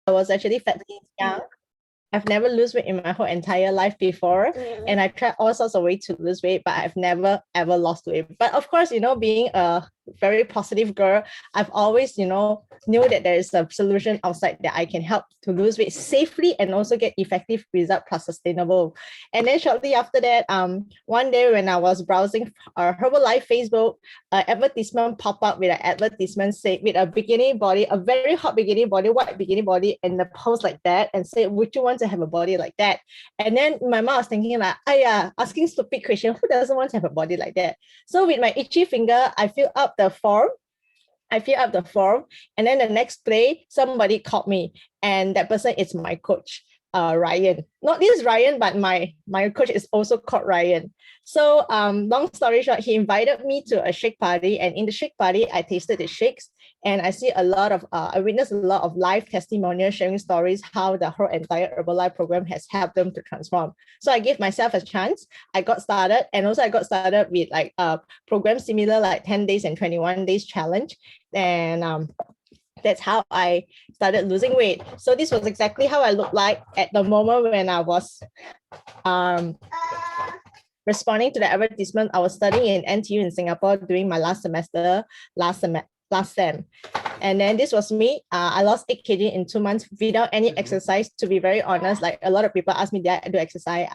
I was actually fat since young. I've never lose weight in my whole entire life before. And I tried all sorts of ways to lose weight, but I've never ever lost weight. But of course, being a very positive girl, I've always, knew that there is a solution outside that I can help to lose weight safely and also get effective result plus sustainable. And then shortly after that, one day when I was browsing Herbalife Facebook, advertisement pop up with an advertisement say with a bikini body, a very hot bikini body, white bikini body, and the pose like that, and say, would you want to have a body like that? And then my mom was thinking like, asking stupid question, who doesn't want to have a body like that? So with my itchy finger, I fill up the form. And then the next day, somebody called me, and that person is my coach, Ryan. Not this Ryan, but my coach is also called Ryan. So long story short, he invited me to a shake party, and in the shake party, I tasted the shakes, and I witnessed a lot of live testimonials sharing stories how the whole entire Herbalife program has helped them to transform. So I gave myself a chance. I got started, and also I got started with like a program similar like 10 days and 21 days challenge. And that's how I started losing weight. So this was exactly how I looked like at the moment when I was responding to the advertisement. I was studying in NTU in Singapore during my last sem. And then this was me. I lost 8 kg in 2 months without any exercise. To be very honest, like a lot of people ask me, did I do exercise?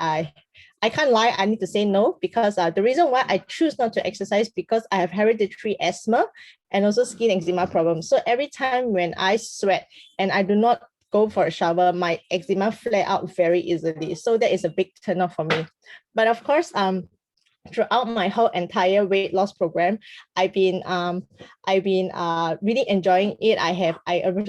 I can't lie. I need to say no, because the reason why I choose not to exercise, because I have hereditary asthma and also skin eczema problems. So every time when I sweat and I do not go for a shower, my eczema flare out very easily. So that is a big turn-off for me. But of course, throughout my whole entire weight loss program, I've been really enjoying it. I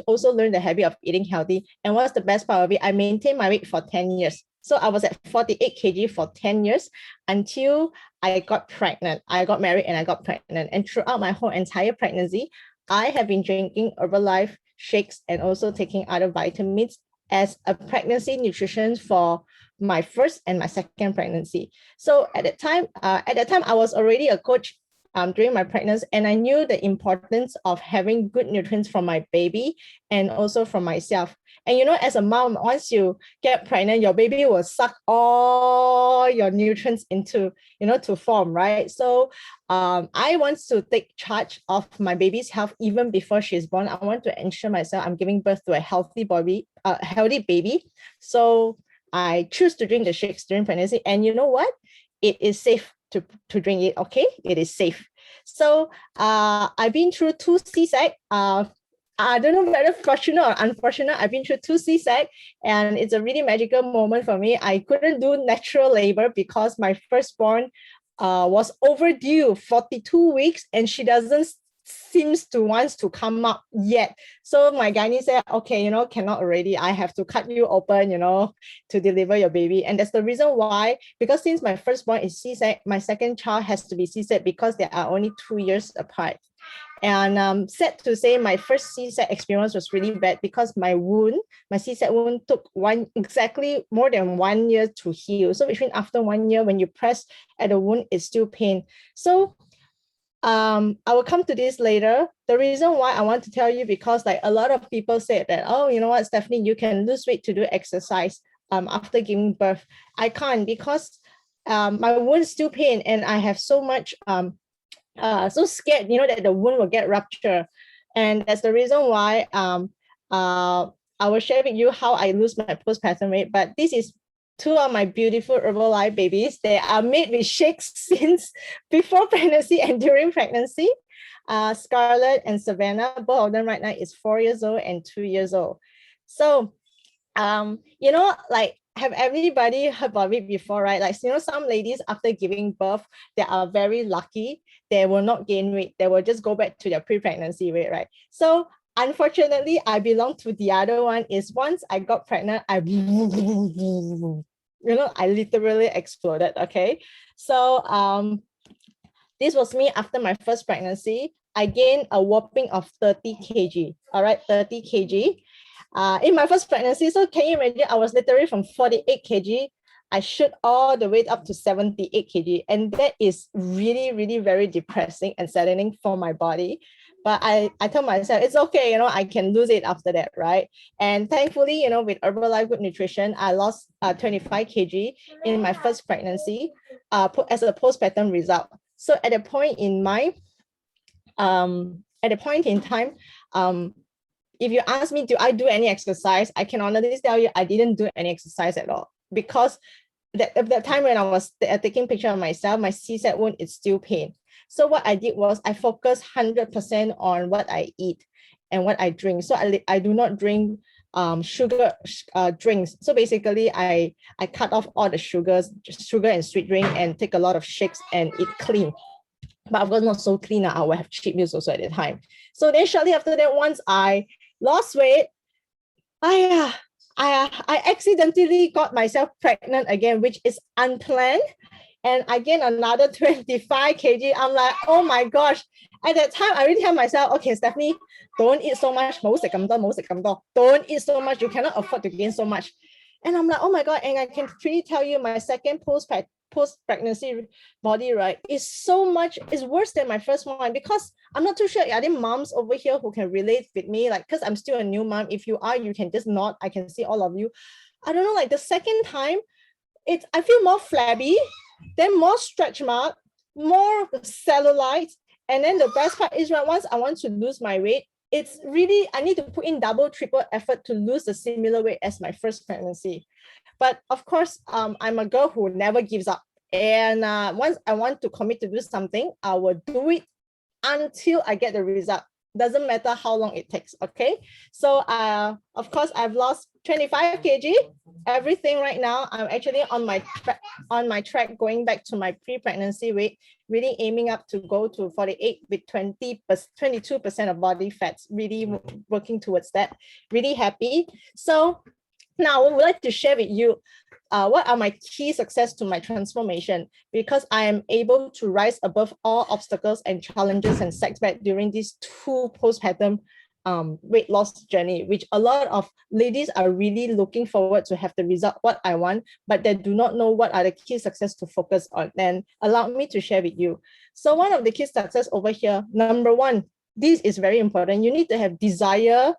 also learned the habit of eating healthy. And what's the best part of it? I maintained my weight for 10 years. So I was at 48 kg for 10 years until I got pregnant. I got married and I got pregnant. And throughout my whole entire pregnancy, I have been drinking Herbalife shakes and also taking other vitamins as a pregnancy nutrition for my first and my second pregnancy. So at that time, I was already a coach during my pregnancy, and I knew the importance of having good nutrients from my baby and also from myself. And as a mom, once you get pregnant, your baby will suck all your nutrients into, to form, right? So I want to take charge of my baby's health even before she's born. I want to ensure myself I'm giving birth to a healthy baby. So I choose to drink the shakes during pregnancy. And you know what? It is safe to drink it, okay? It is safe. So I've been through 2 C-sec. I don't know whether fortunate or unfortunate. I've been through 2 C-sec, and it's a really magical moment for me. I couldn't do natural labor because my firstborn was overdue 42 weeks, and she doesn't seems to wants to come up yet. So my gynae said, okay, cannot already. I have to cut you open, to deliver your baby. And that's the reason why, because since my firstborn is C-sec, my second child has to be C-sec because they are only 2 years apart. And sad to say, my first C-sec experience was really bad because my C-sec wound took exactly more than 1 year to heal. So between after 1 year, when you press at the wound, it's still pain. So I will come to this later. The reason why I want to tell you, because like a lot of people said that, oh, you know what, Stephanie, you can lose weight to do exercise after giving birth. I can't, because my wound still pain, and I have so much so scared, that the wound will get ruptured. And that's the reason why I will share with you how I lose my postpartum weight. But this is 2 of my beautiful Herbalife babies. They are made with shakes since before pregnancy and during pregnancy. Scarlett and Savannah, both of them right now is 4 years old and 2 years old. So, like, have everybody heard about it before, right? Like, some ladies after giving birth, they are very lucky. They will not gain weight. They will just go back to their pre-pregnancy weight, right? So unfortunately, I belong to the other one. Is once I got pregnant, I literally exploded. Okay. So this was me after my first pregnancy. I gained a whopping of 30 kg. All right, 30 kg. In my first pregnancy. So can you imagine? I was literally from 48 kg. I shoot all the way up to 78 kg. And that is really, really very depressing and saddening for my body. But I told myself, it's okay, I can lose it after that, right? And thankfully, with Herbalife Good Nutrition, I lost 25 kg in my first pregnancy as a postpartum result. So at a point in time, if you ask me, do I do any exercise? I can honestly tell you, I didn't do any exercise at all because that time when I was taking picture of myself, my CSAT wound is still pain. So what I did was I focused 100% on what I eat and what I drink. So I do not drink sugar drinks. So basically, I cut off all the sugar and sweet drink and take a lot of shakes and eat clean. But of course, not so clean. I will have cheap meals also at the time. So then shortly after that, once I lost weight, I accidentally got myself pregnant again, which is unplanned. And I gained another 25 kg. I'm like, oh my gosh. At that time, I really tell myself, okay, Stephanie, don't eat so much. Don't eat so much. You cannot afford to gain so much. And I'm like, oh my God. And I can really tell you my second post-pregnancy body, right, is worse than my first one, because I'm not too sure. Are there moms over here who can relate with me? Like, because I'm still a new mom. If you are, you can just nod. I can see all of you. I don't know, like the second time, I feel more flabby, then more stretch mark, more cellulite. And then the best part is right, once I want to lose my weight, it's really, I need to put in double, triple effort to lose the similar weight as my first pregnancy. But of course, I'm a girl who never gives up. And once I want to commit to do something, I will do it until I get the result. Doesn't matter how long it takes, okay? So of course, I've lost 25 kg, everything right now. I'm actually on my track going back to my pre-pregnancy weight, really aiming up to go to 48 with 22% of body fats, really working towards that, really happy. So now I would like to share with you what are my key success to my transformation, because I am able to rise above all obstacles and challenges and setbacks during these two postpartum weight loss journey, which a lot of ladies are really looking forward to have the result what I want, but they do not know what are the key success to focus on. And allow me to share with you. So one of the key success over here, number one, this is very important. You need to have desire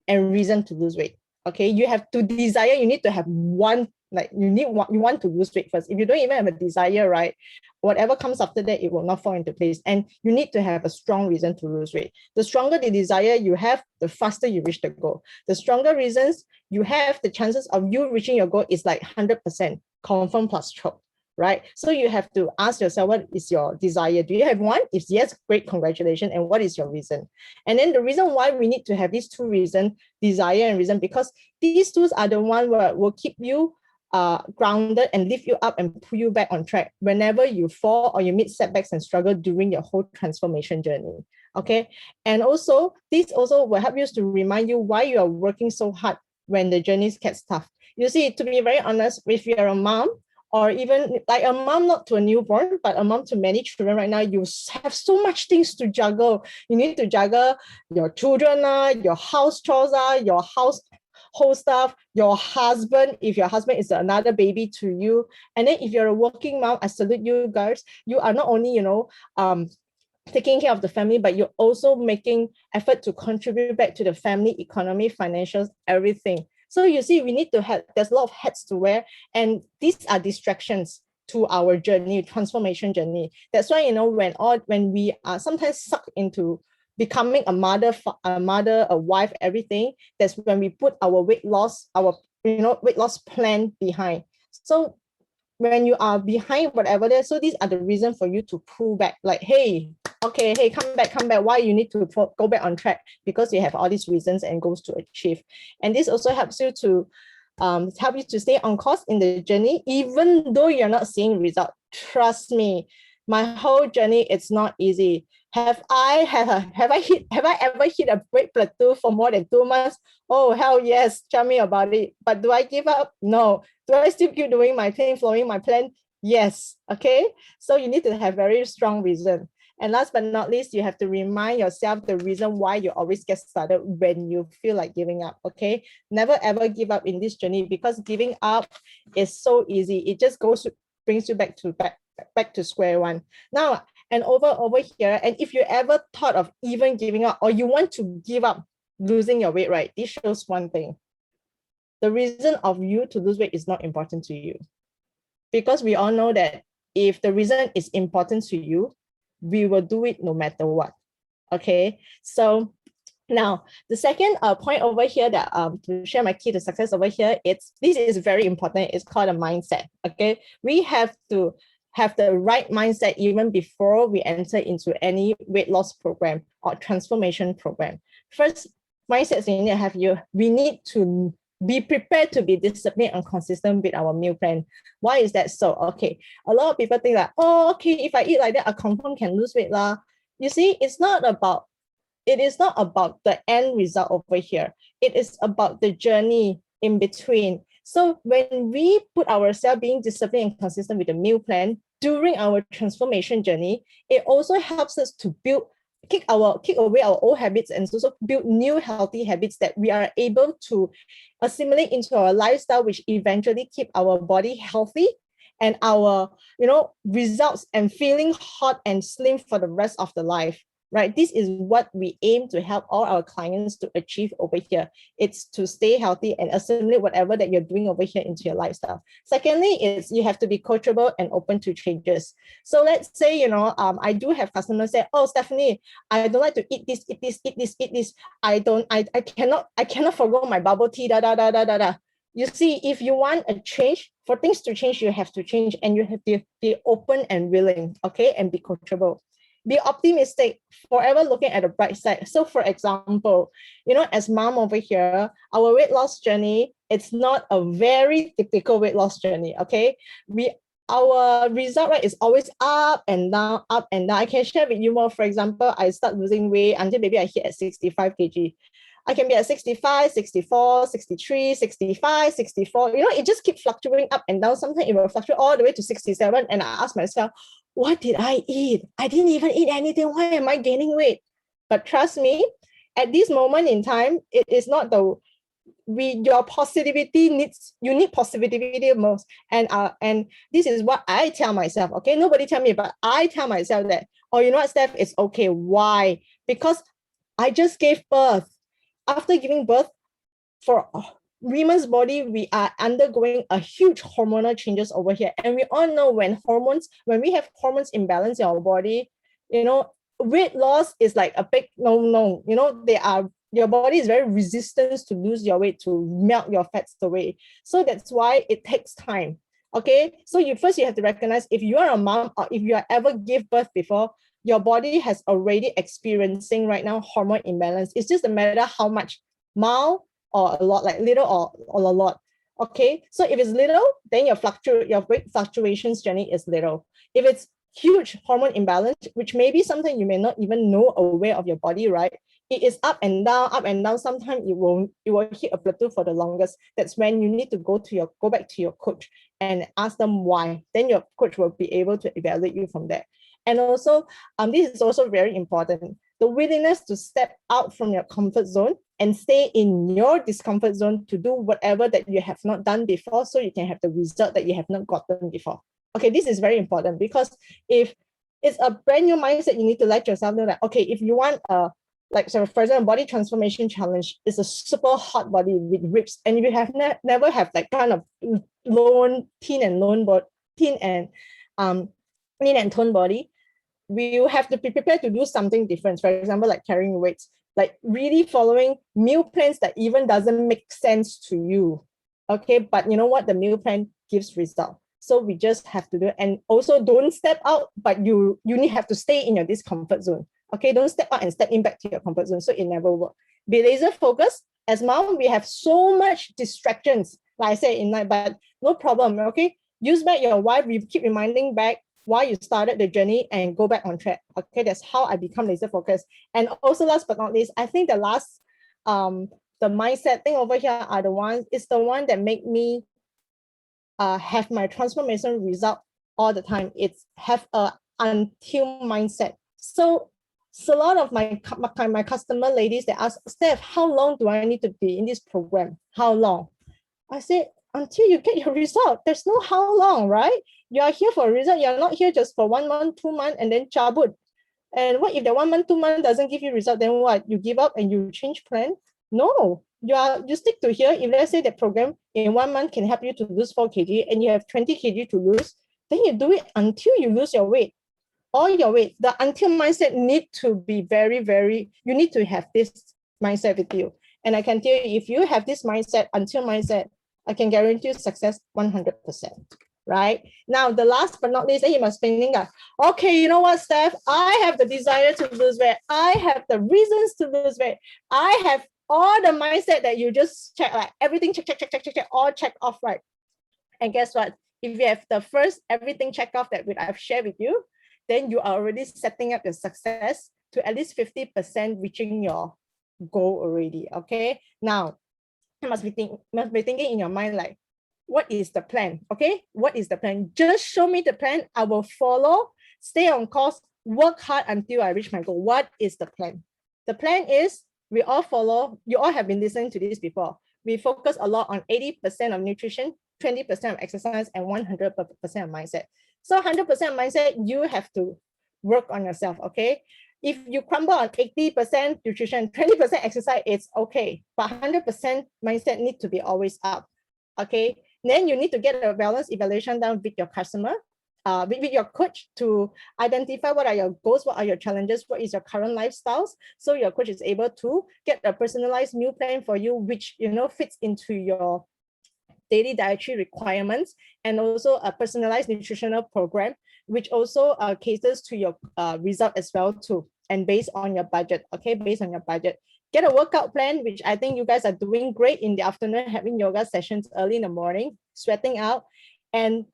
and reason to lose weight. Okay, you have to desire. You need to have one. Like you want to lose weight first. If you don't even have a desire, right, whatever comes after that, it will not fall into place. And you need to have a strong reason to lose weight. The stronger the desire you have, the faster you reach the goal. The stronger reasons you have, the chances of you reaching your goal is like 100% confirm plus choke, right? So you have to ask yourself, what is your desire? Do you have one? If yes, great, congratulations. And what is your reason? And then the reason why we need to have these two reasons, desire and reason, because these two are the one where will keep you grounded and lift you up and pull you back on track whenever you fall or you meet setbacks and struggle during your whole transformation journey. Okay. And also, this also will help you to remind you why you are working so hard when the journey gets tough. You see, to be very honest, if you're a mom, or even like a mom, not to a newborn, but a mom to many children right now, you have so much things to juggle. You need to juggle your children, your house chores, your house whole stuff, your husband, if your husband is another baby to you. And then if you're a working mom, I salute you guys. You are not only, taking care of the family, but you're also making effort to contribute back to the family economy, financials, everything. So you see, we need to have, there's a lot of hats to wear, and these are distractions to our journey, transformation journey. That's why, when we are sometimes sucked into becoming a mother, a wife, everything, that's when we put our weight loss plan behind. So when you are behind whatever there, so these are the reasons for you to pull back, like, hey, come back. Why you need to go back on track? Because you have all these reasons and goals to achieve. And this also helps you to stay on course in the journey, even though you're not seeing result. Trust me, my whole journey, it's not easy. Have I ever hit a break plateau for more than 2 months? Oh, hell yes, tell me about it. But do I give up? No. Do I still keep doing my thing, following my plan? Yes. Okay. So you need to have very strong reason. And last but not least, you have to remind yourself the reason why you always get started when you feel like giving up. Okay. Never ever give up in this journey, because giving up is so easy. It just brings you back to square one. Now, And over here, and if you ever thought of even giving up or you want to give up losing your weight, right? This shows one thing. The reason of you to lose weight is not important to you. Because we all know that if the reason is important to you, we will do it no matter what. Okay, so now the second point over here that to share my key to success over here, this is very important. It's called a mindset. Okay, we have to have the right mindset even before we enter into any weight loss program or transformation program. First, mindset we need to be prepared to be disciplined and consistent with our meal plan. Why is that so? Okay, a lot of people think that, oh, okay, if I eat like that, I confirm can lose weight lah. You see, it is not about the end result over here. It is about the journey in between. So when we put ourselves being disciplined and consistent with the meal plan during our transformation journey, it also helps us to kick away our old habits and also build new healthy habits that we are able to assimilate into our lifestyle, which eventually keep our body healthy and our results and feeling hot and slim for the rest of the life. Right, this is what we aim to help all our clients to achieve over here. It's to stay healthy and assimilate whatever that you're doing over here into your lifestyle. Secondly, is you have to be coachable and open to changes. So let's say, I do have customers say, oh, Stephanie, I don't like to eat this. I cannot forgo my bubble tea, da, da, da, da, da, da. You see, if you want a change, for things to change, you have to change and you have to be open and willing, okay, and be coachable. Be optimistic, forever looking at the bright side. So for example, as mom over here, our weight loss journey, it's not a very typical weight loss journey, okay? Our result rate is always up and down, up and down. I can share with you more. For example, I start losing weight until maybe I hit at 65 kg. I can be at 65, 64, 63, 65, 64. It just keeps fluctuating up and down. Sometimes it will fluctuate all the way to 67. And I ask myself, what did I eat? I didn't even eat anything. Why am I gaining weight? But trust me, at this moment in time, it is not your positivity you need positivity most. And this is what I tell myself. Okay, nobody tell me, but I tell myself that, oh, you know what, Steph, it's okay. Why? Because I just gave birth. After giving birth, for women's body, we are undergoing a huge hormonal changes over here. And we all know when we have hormones imbalance in our body, weight loss is like a big no. Your body is very resistant to lose your weight, to melt your fats away. So that's why it takes time. Okay, so you have to recognize if you are a mom or if you ever give birth before, your body has already experiencing right now hormone imbalance. It's just a matter how much, mild or a lot, like little or a lot. Okay, so if it's little, then your weight fluctuations journey is little. If it's huge hormone imbalance, which maybe something you may not even know aware of your body, right? It is up and down. Sometimes it will hit a plateau for the longest. That's when you need to go back to your coach and ask them why. Then your coach will be able to evaluate you from there. And also, this is also very important. The willingness to step out from your comfort zone and stay in your discomfort zone to do whatever that you have not done before, so you can have the result that you have not gotten before. Okay, this is very important, because if it's a brand new mindset, you need to let yourself know that, okay, if you want for example, body transformation challenge is a super hot body with ribs, and if you have never have like kind of thin and toned body, we have to be prepared to do something different. For example, like carrying weights, like really following meal plans that even doesn't make sense to you. Okay, but you know what? The meal plan gives result. So we just have to do it. And also don't step out, but you have to stay in your discomfort zone. Okay, don't step out and step in back to your comfort zone. So it never works. Be laser focused. As mom, we have so much distractions, like I said, in life, but no problem. Okay, use back your wife. We keep reminding back why you started the journey and go back on track. Okay, that's how I become laser focused. And also, last but not least, I think the last, the mindset thing over here are the one that make me have my transformation result all the time. It's have a until mindset. So a lot of my customer ladies, they ask, Steph, how long do I need to be in this program? How long? I said, until you get your result. There's no how long, right? You are here for a result. You're not here just for 1 month, 2 months, and then chabut. And what if the 1 month, 2 months doesn't give you result? Then what? You give up and you change plan? No, you stick to here. If let's say the program in 1 month can help you to lose 4 kg and you have 20 kg to lose, then you do it until you lose your weight. All your weight. The until mindset need to be very, very, you need to have this mindset with you. And I can tell you, if you have this mindset, until mindset, I can guarantee you success 100%. Right? Now, the last but not least, then you must think, okay, you know what, Steph? I have the desire to lose weight. I have the reasons to lose weight. I have all the mindset that you just check, like everything check, all check off, right? And guess what? If you have the first everything check off that I've shared with you, then you are already setting up your success to at least 50% reaching your goal already. Okay. Now, you must be thinking in your mind, like, what is the plan? Okay. What is the plan? Just show me the plan. I will follow, stay on course, work hard until I reach my goal. What is the plan? The plan is we all follow, you all have been listening to this before. We focus a lot on 80% of nutrition, 20% of exercise, and 100% of mindset. So 100% mindset, you have to work on yourself, okay? If you crumble on 80% nutrition, 20% exercise, it's okay. But 100% mindset need to be always up, okay? Then you need to get a balanced evaluation done with your customer, with your coach to identify what are your goals, what are your challenges, what is your current lifestyles. So your coach is able to get a personalized meal plan for you, which, you know, fits into your daily dietary requirements, and also a personalized nutritional program, which also caters to your result as well too, and based on your budget, okay, based on your budget. Get a workout plan, which I think you guys are doing great in the afternoon, having yoga sessions early in the morning, sweating out. And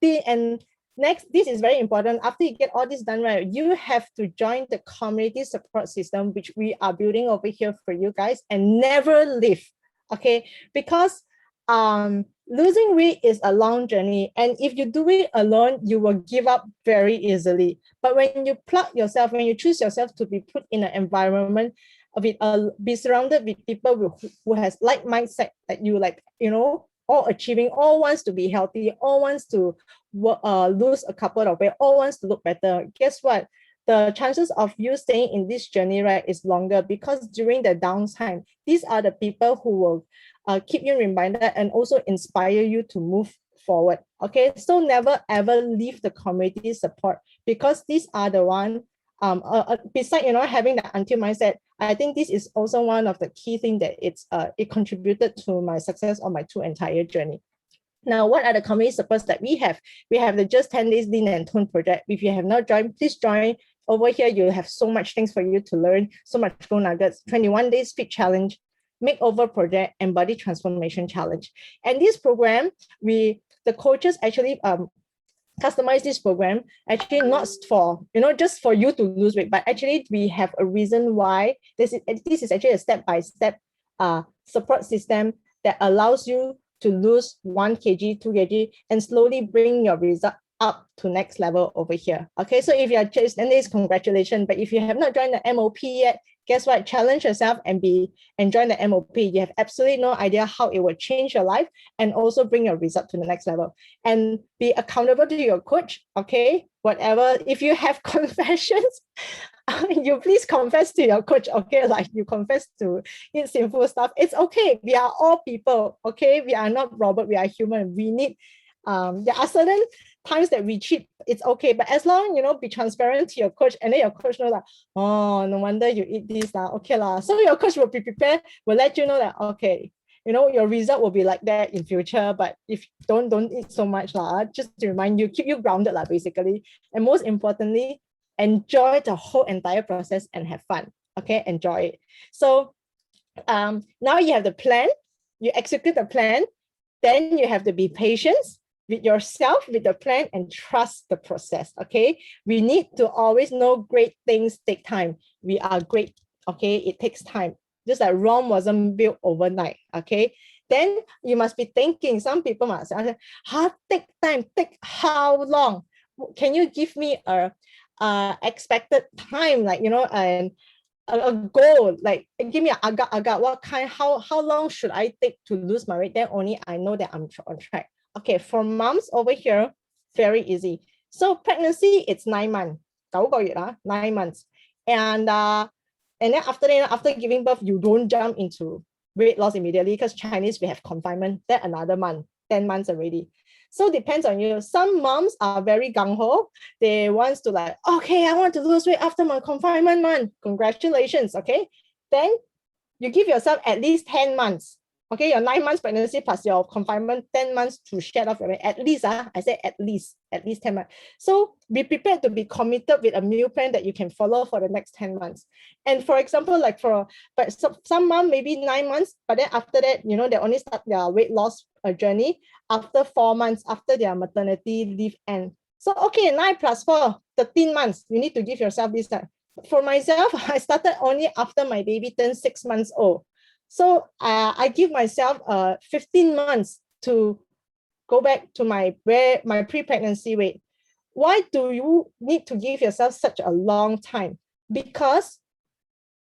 next, this is very important. After you get all this done, right, you have to join the community support system, which we are building over here for you guys, and never leave, okay? Because losing weight is a long journey, and if you do it alone, you will give up very easily. But when you plug yourself, when you choose yourself to be put in an environment of it, be surrounded with people who has like mindset that you, like, you know, all achieving, all wants to be healthy, all wants to lose a couple of weight, all wants to look better. Guess what? The chances of you staying in this journey, right, is longer, because during the downtime, these are the people who will keep you reminded and also inspire you to move forward. Okay, so never ever leave the community support, because these are the one. Besides, you know, having the until mindset, I think this is also one of the key things that it contributed to my success on my entire journey. Now, what are the community supports that we have? We have the Just 10 Days Lean and Tone project. If you have not joined, please join. Over here, you have so much things for you to learn, so much gold nuggets, 21 days fit challenge, makeover project, and body transformation challenge. And this program, the coaches actually customize this program, actually not for, you know, just for you to lose weight, but actually we have a reason why this is actually a step-by-step support system that allows you to lose 1 kg, 2 kg, and slowly bring your result up to next level over here. Okay, so if you are just, then this, congratulations. But if you have not joined the MOP yet, guess what? Challenge yourself and join the MOP. You have absolutely no idea how it will change your life and also bring your result to the next level. And be accountable to your coach. Okay, whatever. If you have confessions, you please confess to your coach. Okay, like you confess to eat sinful stuff. It's okay. We are all people. Okay, we are not robot. We are human. We need. There are certain times that we cheat, it's okay, but as long, you know, be transparent to your coach, and then your coach know that, oh, no wonder you eat this now. Okay lah. So your coach will be prepared, will let you know that, okay, you know, your result will be like that in future, but if don't eat so much lah, just to remind you, keep you grounded lah, basically. And most importantly, enjoy the whole entire process and have fun. Okay, enjoy it. So now you have the plan, you execute the plan, then you have to be patient with yourself, with the plan, and trust the process. Okay, we need to always know great things take time. We are great. Okay, it takes time. Just like Rome wasn't built overnight. Okay, then you must be thinking. Some people must say, how take time? Take how long? Can you give me a expected time? Like, you know, and a goal, like give me an agak, what kind, how long should I take to lose my weight? Then only I know that I'm on track. Okay, for moms over here, very easy. So pregnancy, it's 9 months, 9個月, 9 months. And then after that, after giving birth, you don't jump into weight loss immediately, because Chinese, we have confinement, then another month, 10 months already. So depends on you. Some moms are very gung-ho. They want to like, okay, I want to lose weight after my confinement month. Congratulations, okay? Then you give yourself at least 10 months. Okay, your 9 months pregnancy plus your confinement, 10 months to shed off your weight. At least, I say at least 10 months. So be prepared to be committed with a meal plan that you can follow for the next 10 months. And for example, like but some mom maybe 9 months, but then after that, they only start their weight loss journey after 4 months after their maternity leave end. So, okay, 9 plus 4, 13 months, you need to give yourself this time. For myself, I started only after my baby turned 6 months old. So I give myself 15 months to go back to my pre-pregnancy weight. Why do you need to give yourself such a long time? Because,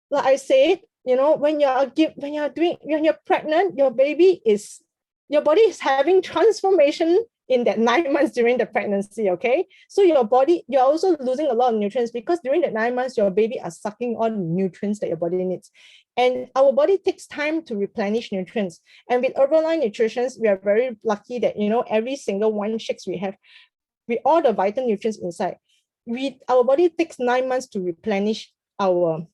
like I said, when you're pregnant, your body is having transformation in that 9 months during the pregnancy, okay? So your body, you're also losing a lot of nutrients, because during the 9 months, your baby are sucking on nutrients that your body needs. And our body takes time to replenish nutrients. And with Herbalife Nutrition, we are very lucky that, every single one shakes we have, with all the vital nutrients inside, our body takes 9 months to replenish to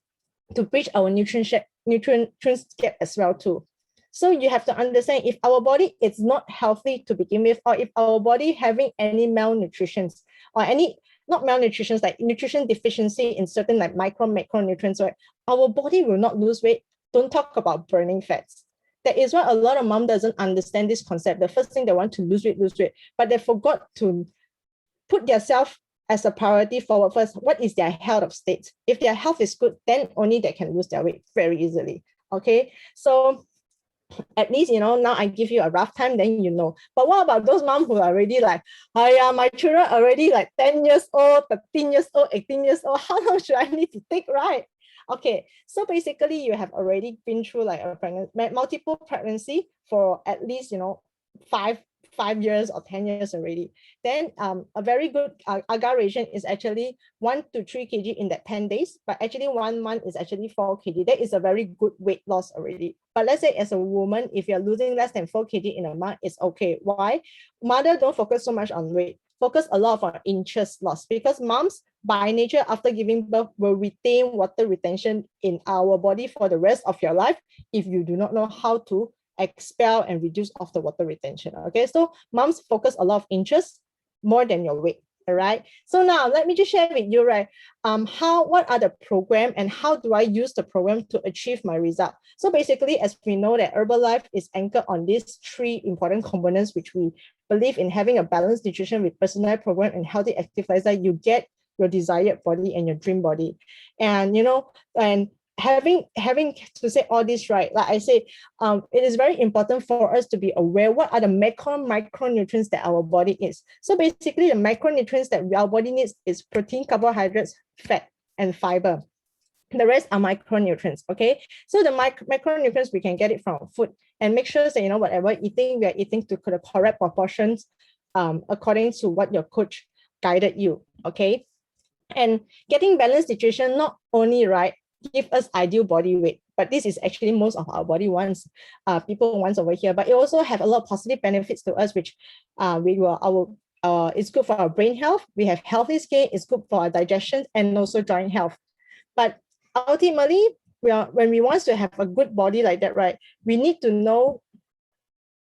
bridge our nutrients gap as well too. So you have to understand, if our body is not healthy to begin with, or if our body having any malnutrition, or any, not malnutrition, like nutrition deficiency in certain like macronutrients, right? Our body will not lose weight. Don't talk about burning fats. That is why a lot of mom doesn't understand this concept. The first thing they want to lose weight, but they forgot to put themselves as a priority forward first. What is their health of state? If their health is good, then only they can lose their weight very easily. Okay, so at least, now I give you a rough time, then But what about those moms who are already like, oh yeah, my children already like 10 years old, 13 years old, 18 years old, how long should I need to take, right? Okay, so basically you have already been through like multiple pregnancy for at least, 5 years or 10 years already. Then a very good agar ration is actually 1 to 3 kg in that 10 days, but actually 1 month is actually 4 kg. That is a very good weight loss already. But let's say as a woman, if you're losing less than 4 kg in a month, it's okay. Why? Mother don't focus so much on weight. Focus a lot on interest loss, because moms by nature after giving birth will retain water retention in our body for the rest of your life if you do not know how to expel and reduce off the water retention. Okay, so moms focus a lot of interest more than your weight. All right, so now let me just share with you, right, what are the program and how do I use the program to achieve my result. So basically, as we know that Herbalife is anchored on these 3 important components, which we believe in having a balanced nutrition with personalized program and healthy active lifestyle, you get your desired body and your dream body. And and having to say all this, right, like I say, it is very important for us to be aware what are the micronutrients that our body is. So basically, the macronutrients that our body needs is protein, carbohydrates, fat, and fiber. The rest are micronutrients. Okay, so the macronutrients we can get it from food, and make sure that whatever we are eating to the correct proportions, according to what your coach guided you. Okay, and getting balanced nutrition not only, right, give us ideal body weight, but this is actually most of our body wants, people wants over here, but it also have a lot of positive benefits to us, which it's good for our brain health. We have healthy skin, it's good for our digestion and also joint health. But ultimately, when we want to have a good body like that, right, we need to know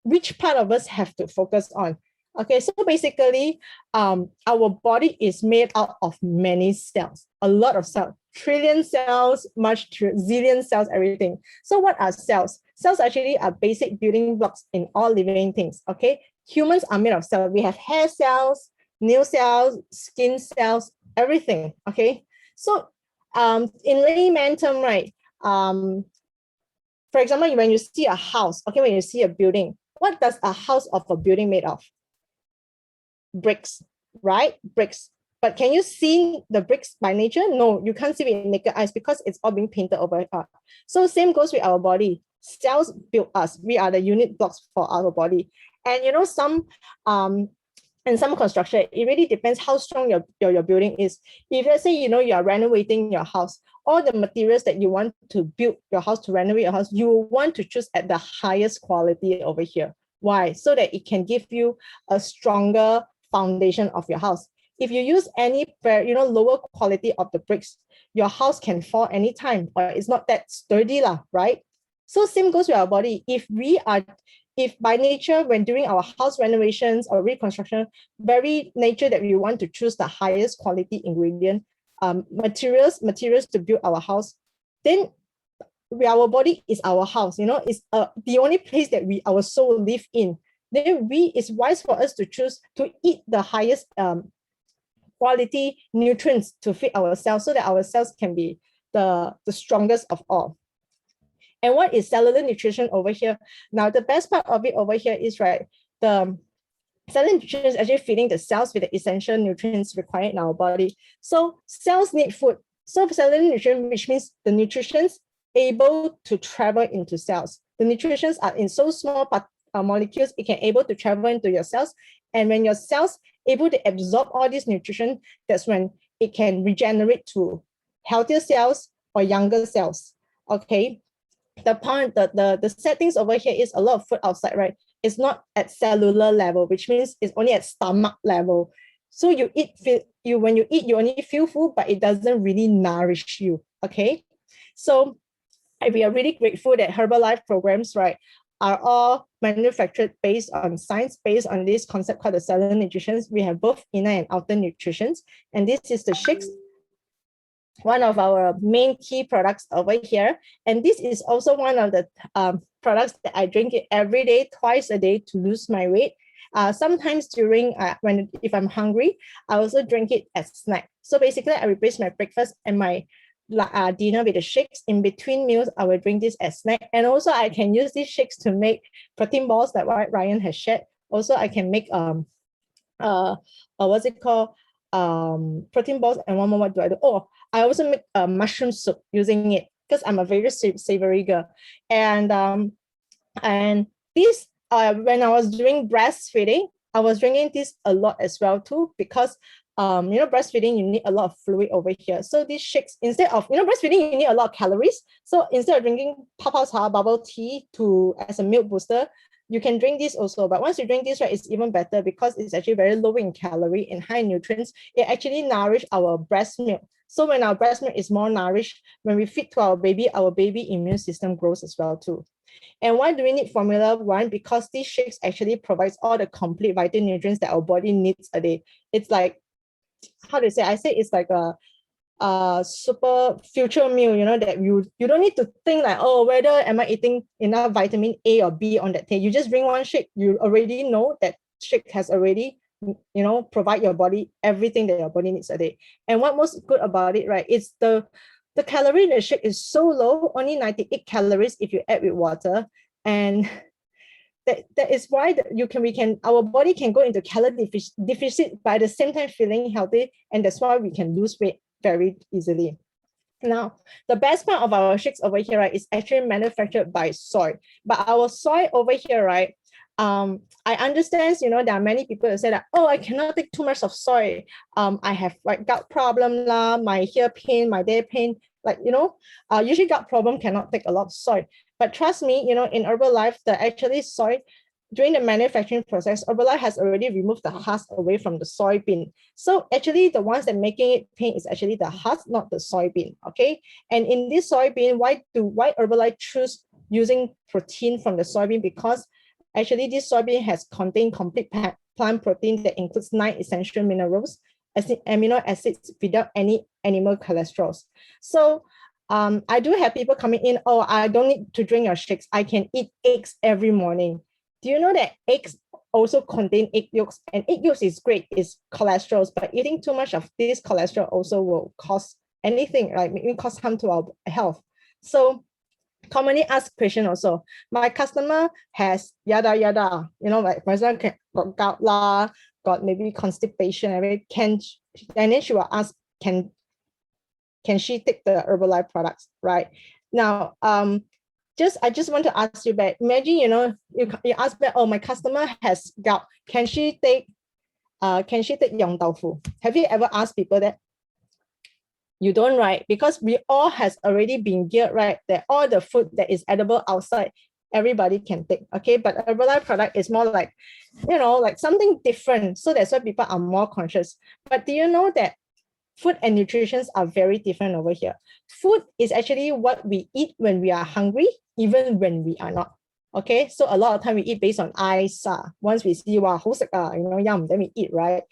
which part of us have to focus on. Okay, so basically, our body is made out of many cells, a lot of cells, trillion cells, zillion cells, everything. So what are cells? Cells actually are basic building blocks in all living things. Okay, humans are made of cells. We have hair cells, nail cells, skin cells, everything. Okay, so in layman term, right? For example, when you see a house, okay, when you see a building, what does a house of a building made of? Bricks, right? Bricks. But can you see the bricks by nature? No, you can't see it with naked eyes because it's all being painted over. So same goes with our body. Cells build us. We are the unit blocks for our body. And some in some construction, it really depends how strong your building is. If let's say you are renovating your house, all the materials that you want to build your house, to renovate your house, you want to choose at the highest quality over here. Why? So that it can give you a stronger foundation of your house. If you use any lower quality of the bricks, your house can fall anytime, or it's not that sturdy, right? So same goes with our body. If by nature, when doing our house renovations or reconstruction, very nature that we want to choose the highest quality ingredient, materials to build our house, then our body is our house, it's the only place that our soul live in. Then it's wise for us to choose to eat the highest quality nutrients to feed ourselves, so that our cells can be the strongest of all. And what is cellular nutrition over here? Now, the best part of it over here is, the cellular nutrition is actually feeding the cells with the essential nutrients required in our body. So cells need food. So cellular nutrition, which means the nutrition's able to travel into cells. The nutritions are in so small molecules, it can able to travel into your cells. And when your cells able to absorb all this nutrition, that's when it can regenerate to healthier cells or younger cells. Okay. The settings over here is a lot of food outside, right? It's not at cellular level, which means it's only at stomach level. So when you eat, you only feel full, but it doesn't really nourish you. Okay. So we are really grateful that Herbalife programs, right, are all manufactured based on science, based on this concept called the cellular nutrition. We have both inner and outer nutrition. And this is the shakes, one of our main key products over here. And this is also one of the products that I drink it every day, twice a day, to lose my weight. Sometimes during if I'm hungry, I also drink it as snack. So basically, I replace my breakfast and my dinner with the shakes. In between meals, I will drink this as snack. And also, I can use these shakes to make protein balls, like what Ryan has shared. Also, I can make what's it called? Protein balls. And one more, what do I do? Oh, I also make mushroom soup using it, because I'm a very savory girl. And this, when I was doing breastfeeding, I was drinking this a lot as well too, because breastfeeding, you need a lot of fluid over here. So these shakes, instead of, breastfeeding, you need a lot of calories. So instead of drinking Papa's bubble tea as a milk booster, you can drink this also. But once you drink this, right, it's even better, because it's actually very low in calorie and high in nutrients. It actually nourishes our breast milk. So when our breast milk is more nourished, when we feed to our baby immune system grows as well too. And why do we need Formula 1? Because these shakes actually provides all the complete vital nutrients that our body needs a day. It's like, how do you say? I say it's like a super future meal, that you don't need to think like, oh, whether am I eating enough vitamin A or B on that day. You just drink one shake. You already know that shake has already, provide your body everything that your body needs a day. And what most good about it, right, is the calorie in the shake is so low, only 98 calories if you add with water. And that is why our body can go into calorie deficit, by the same time feeling healthy, and that's why we can lose weight very easily. Now, the best part of our shakes over here, right, is actually manufactured by soy. But our soy over here, right, I understand, there are many people who say that, oh, I cannot take too much of soy. I have like gut problem lah, my here pain, my there pain. Like, usually gut problem cannot take a lot of soy. But trust me, in Herbalife, actually soy, during the manufacturing process, Herbalife has already removed the husk away from the soybean. So actually, the ones that making it pain is actually the husk, not the soybean. Okay, and in this soybean, why Herbalife choose using protein from the soybean? Because actually, this soybean has contained complete plant protein that includes 9 essential minerals, amino acids, without any animal cholesterol. So I do have people coming in, oh, I don't need to drink your shakes. I can eat eggs every morning. Do you know that eggs also contain egg yolks? And egg yolks is great, it's cholesterol, but eating too much of this cholesterol also will cause anything, like it cause harm to our health. So commonly asked question also, my customer has yada yada, like for example, got gout lah, got maybe constipation, and then she will ask, can she take the Herbalife products, right? Now, I just want to ask you back. Imagine, you ask back, oh, my customer has gout. Can she take Yong Tau Fu? Have you ever asked people that? You don't, right? Because we all has already been geared, right? That all the food that is edible outside, everybody can take, okay? But Herbalife product is more like, like something different. So that's why people are more conscious. But do you know that food and nutrition are very different over here? Food is actually what we eat when we are hungry, even when we are not. Okay, so a lot of time we eat based on eyes. Once we see, wow, yum, then we eat, right?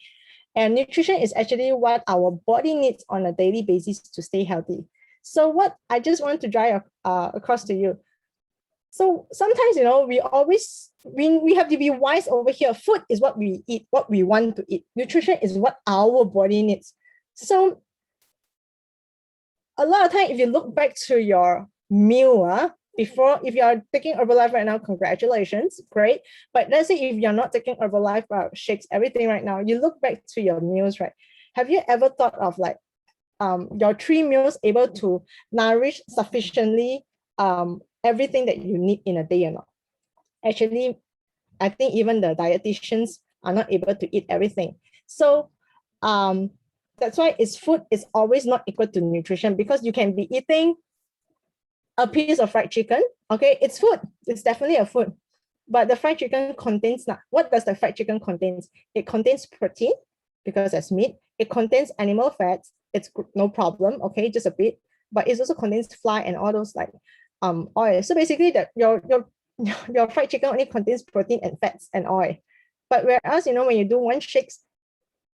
And nutrition is actually what our body needs on a daily basis to stay healthy. So what I just want to drive across to you. So sometimes, we have to be wise over here. Food is what we eat, what we want to eat. Nutrition is what our body needs. So a lot of time, if you look back to your meal, before, if you're taking Herbalife right now, congratulations, great. But let's say if you're not taking Herbalife shakes, everything right now, you look back to your meals, right? Have you ever thought of like your 3 meals able to nourish sufficiently everything that you need in a day or not? Actually, I think even the dietitians are not able to eat everything. So that's why food is always not equal to nutrition, because you can be eating a piece of fried chicken. Okay, it's food. It's definitely a food. But the fried chicken contains, what does the fried chicken contains? It contains protein, because that's meat. It contains animal fats. It's no problem. Okay, just a bit. But it also contains fly and all those like oil. So basically, that your fried chicken only contains protein and fats and oil. But whereas, when you do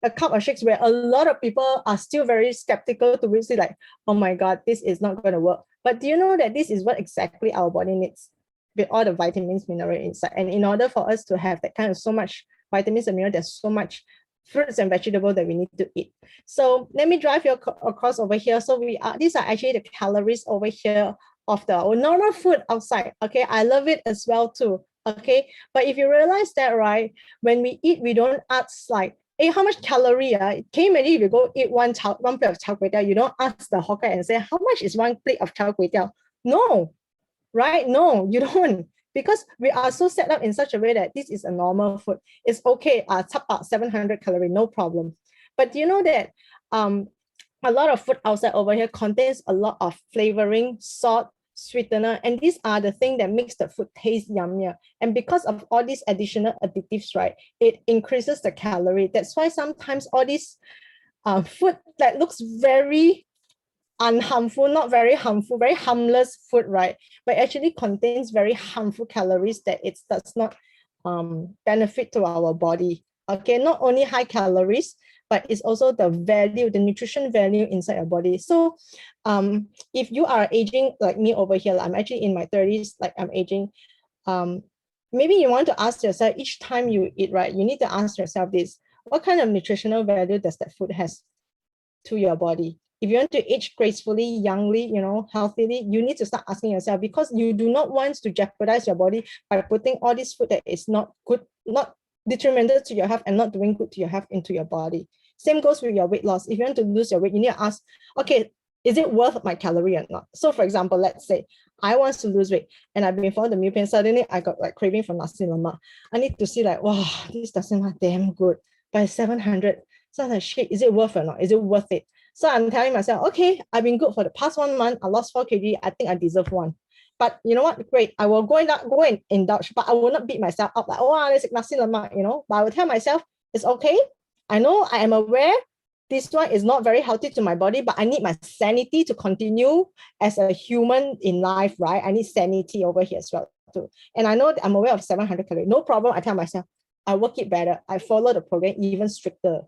a cup of shakes, where a lot of people are still very skeptical to really say like, oh my God, this is not going to work. But do you know that this is what exactly our body needs, with all the vitamins, minerals inside? And in order for us to have that kind of so much vitamins and minerals, there's so much fruits and vegetables that we need to eat. So let me drive you across over here. So these are actually the calories over here of the normal food outside. Okay, I love it as well too. Okay, but if you realize that, right, when we eat, we don't ask like, hey, how much calorie? Can you imagine if you go eat one plate of char kway teow, you don't ask the hawker and say, how much is one plate of char kway teow? No, right? No, you don't. Because we are so set up in such a way that this is a normal food. It's okay, 700 calorie, no problem. But do you know that a lot of food outside over here contains a lot of flavoring, salt, sweetener, and these are the things that makes the food taste yummier. And because of all these additional additives, right, it increases the calorie. That's why sometimes all these food that looks very unharmful, not very harmful, very harmless food, right, but actually contains very harmful calories that it does not benefit to our body. Okay, not only high calories, but it's also the value, the nutrition value inside your body. So if you are aging like me over here, I'm actually in my 30s, like I'm aging, maybe you want to ask yourself, each time you eat, right, you need to ask yourself this: what kind of nutritional value does that food has to your body? If you want to age gracefully, youngly, healthily, you need to start asking yourself, because you do not want to jeopardize your body by putting all this food that is not good, not detrimental to your health, and not doing good to your health into your body. Same goes with your weight loss. If you want to lose your weight, you need to ask, okay, is it worth my calorie or not? So for example, let's say I want to lose weight and I've been following the meal plan. Suddenly I got like craving for nasi lemak. I need to see like, wow, this doesn't look damn good. But 700. So I'm like, shit, is it worth it or not? Is it worth it? So I'm telling myself, okay, I've been good for the past 1 month. I lost 4 kg. I think I deserve one. But you know what? Great. I will go and indulge, but I will not beat myself up like, oh, let's nasi lemak, But I will tell myself, it's okay. I know, I am aware this one is not very healthy to my body, but I need my sanity to continue as a human in life, right? I need sanity over here as well too. And I know that I'm aware of 700 calories. No problem. I tell myself, I work it better. I follow the program even stricter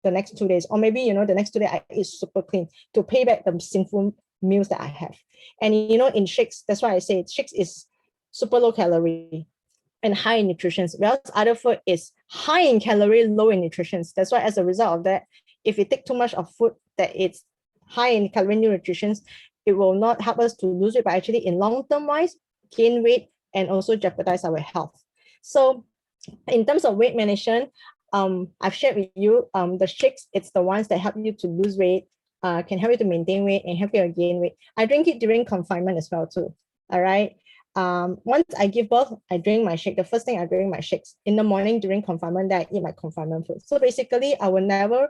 the next 2 days. Or maybe, the next 2 days I eat super clean to pay back the sinful meals that I have. And, in shakes, that's why I say shakes is super low calorie and high in nutrition, whereas other food is high in calorie, low in nutrition. That's why as a result of that, if we take too much of food that it's high in calorie nutrition, it will not help us to lose weight, but actually in long-term wise, gain weight and also jeopardize our health. So in terms of weight management, I've shared with you the shakes. It's the ones that help you to lose weight, can help you to maintain weight and help you to gain weight. I drink it during confinement as well too. All right. Once I give birth, I drink my shake. The first thing I drink my shakes in the morning during confinement. Then I eat my confinement food. So basically, I will never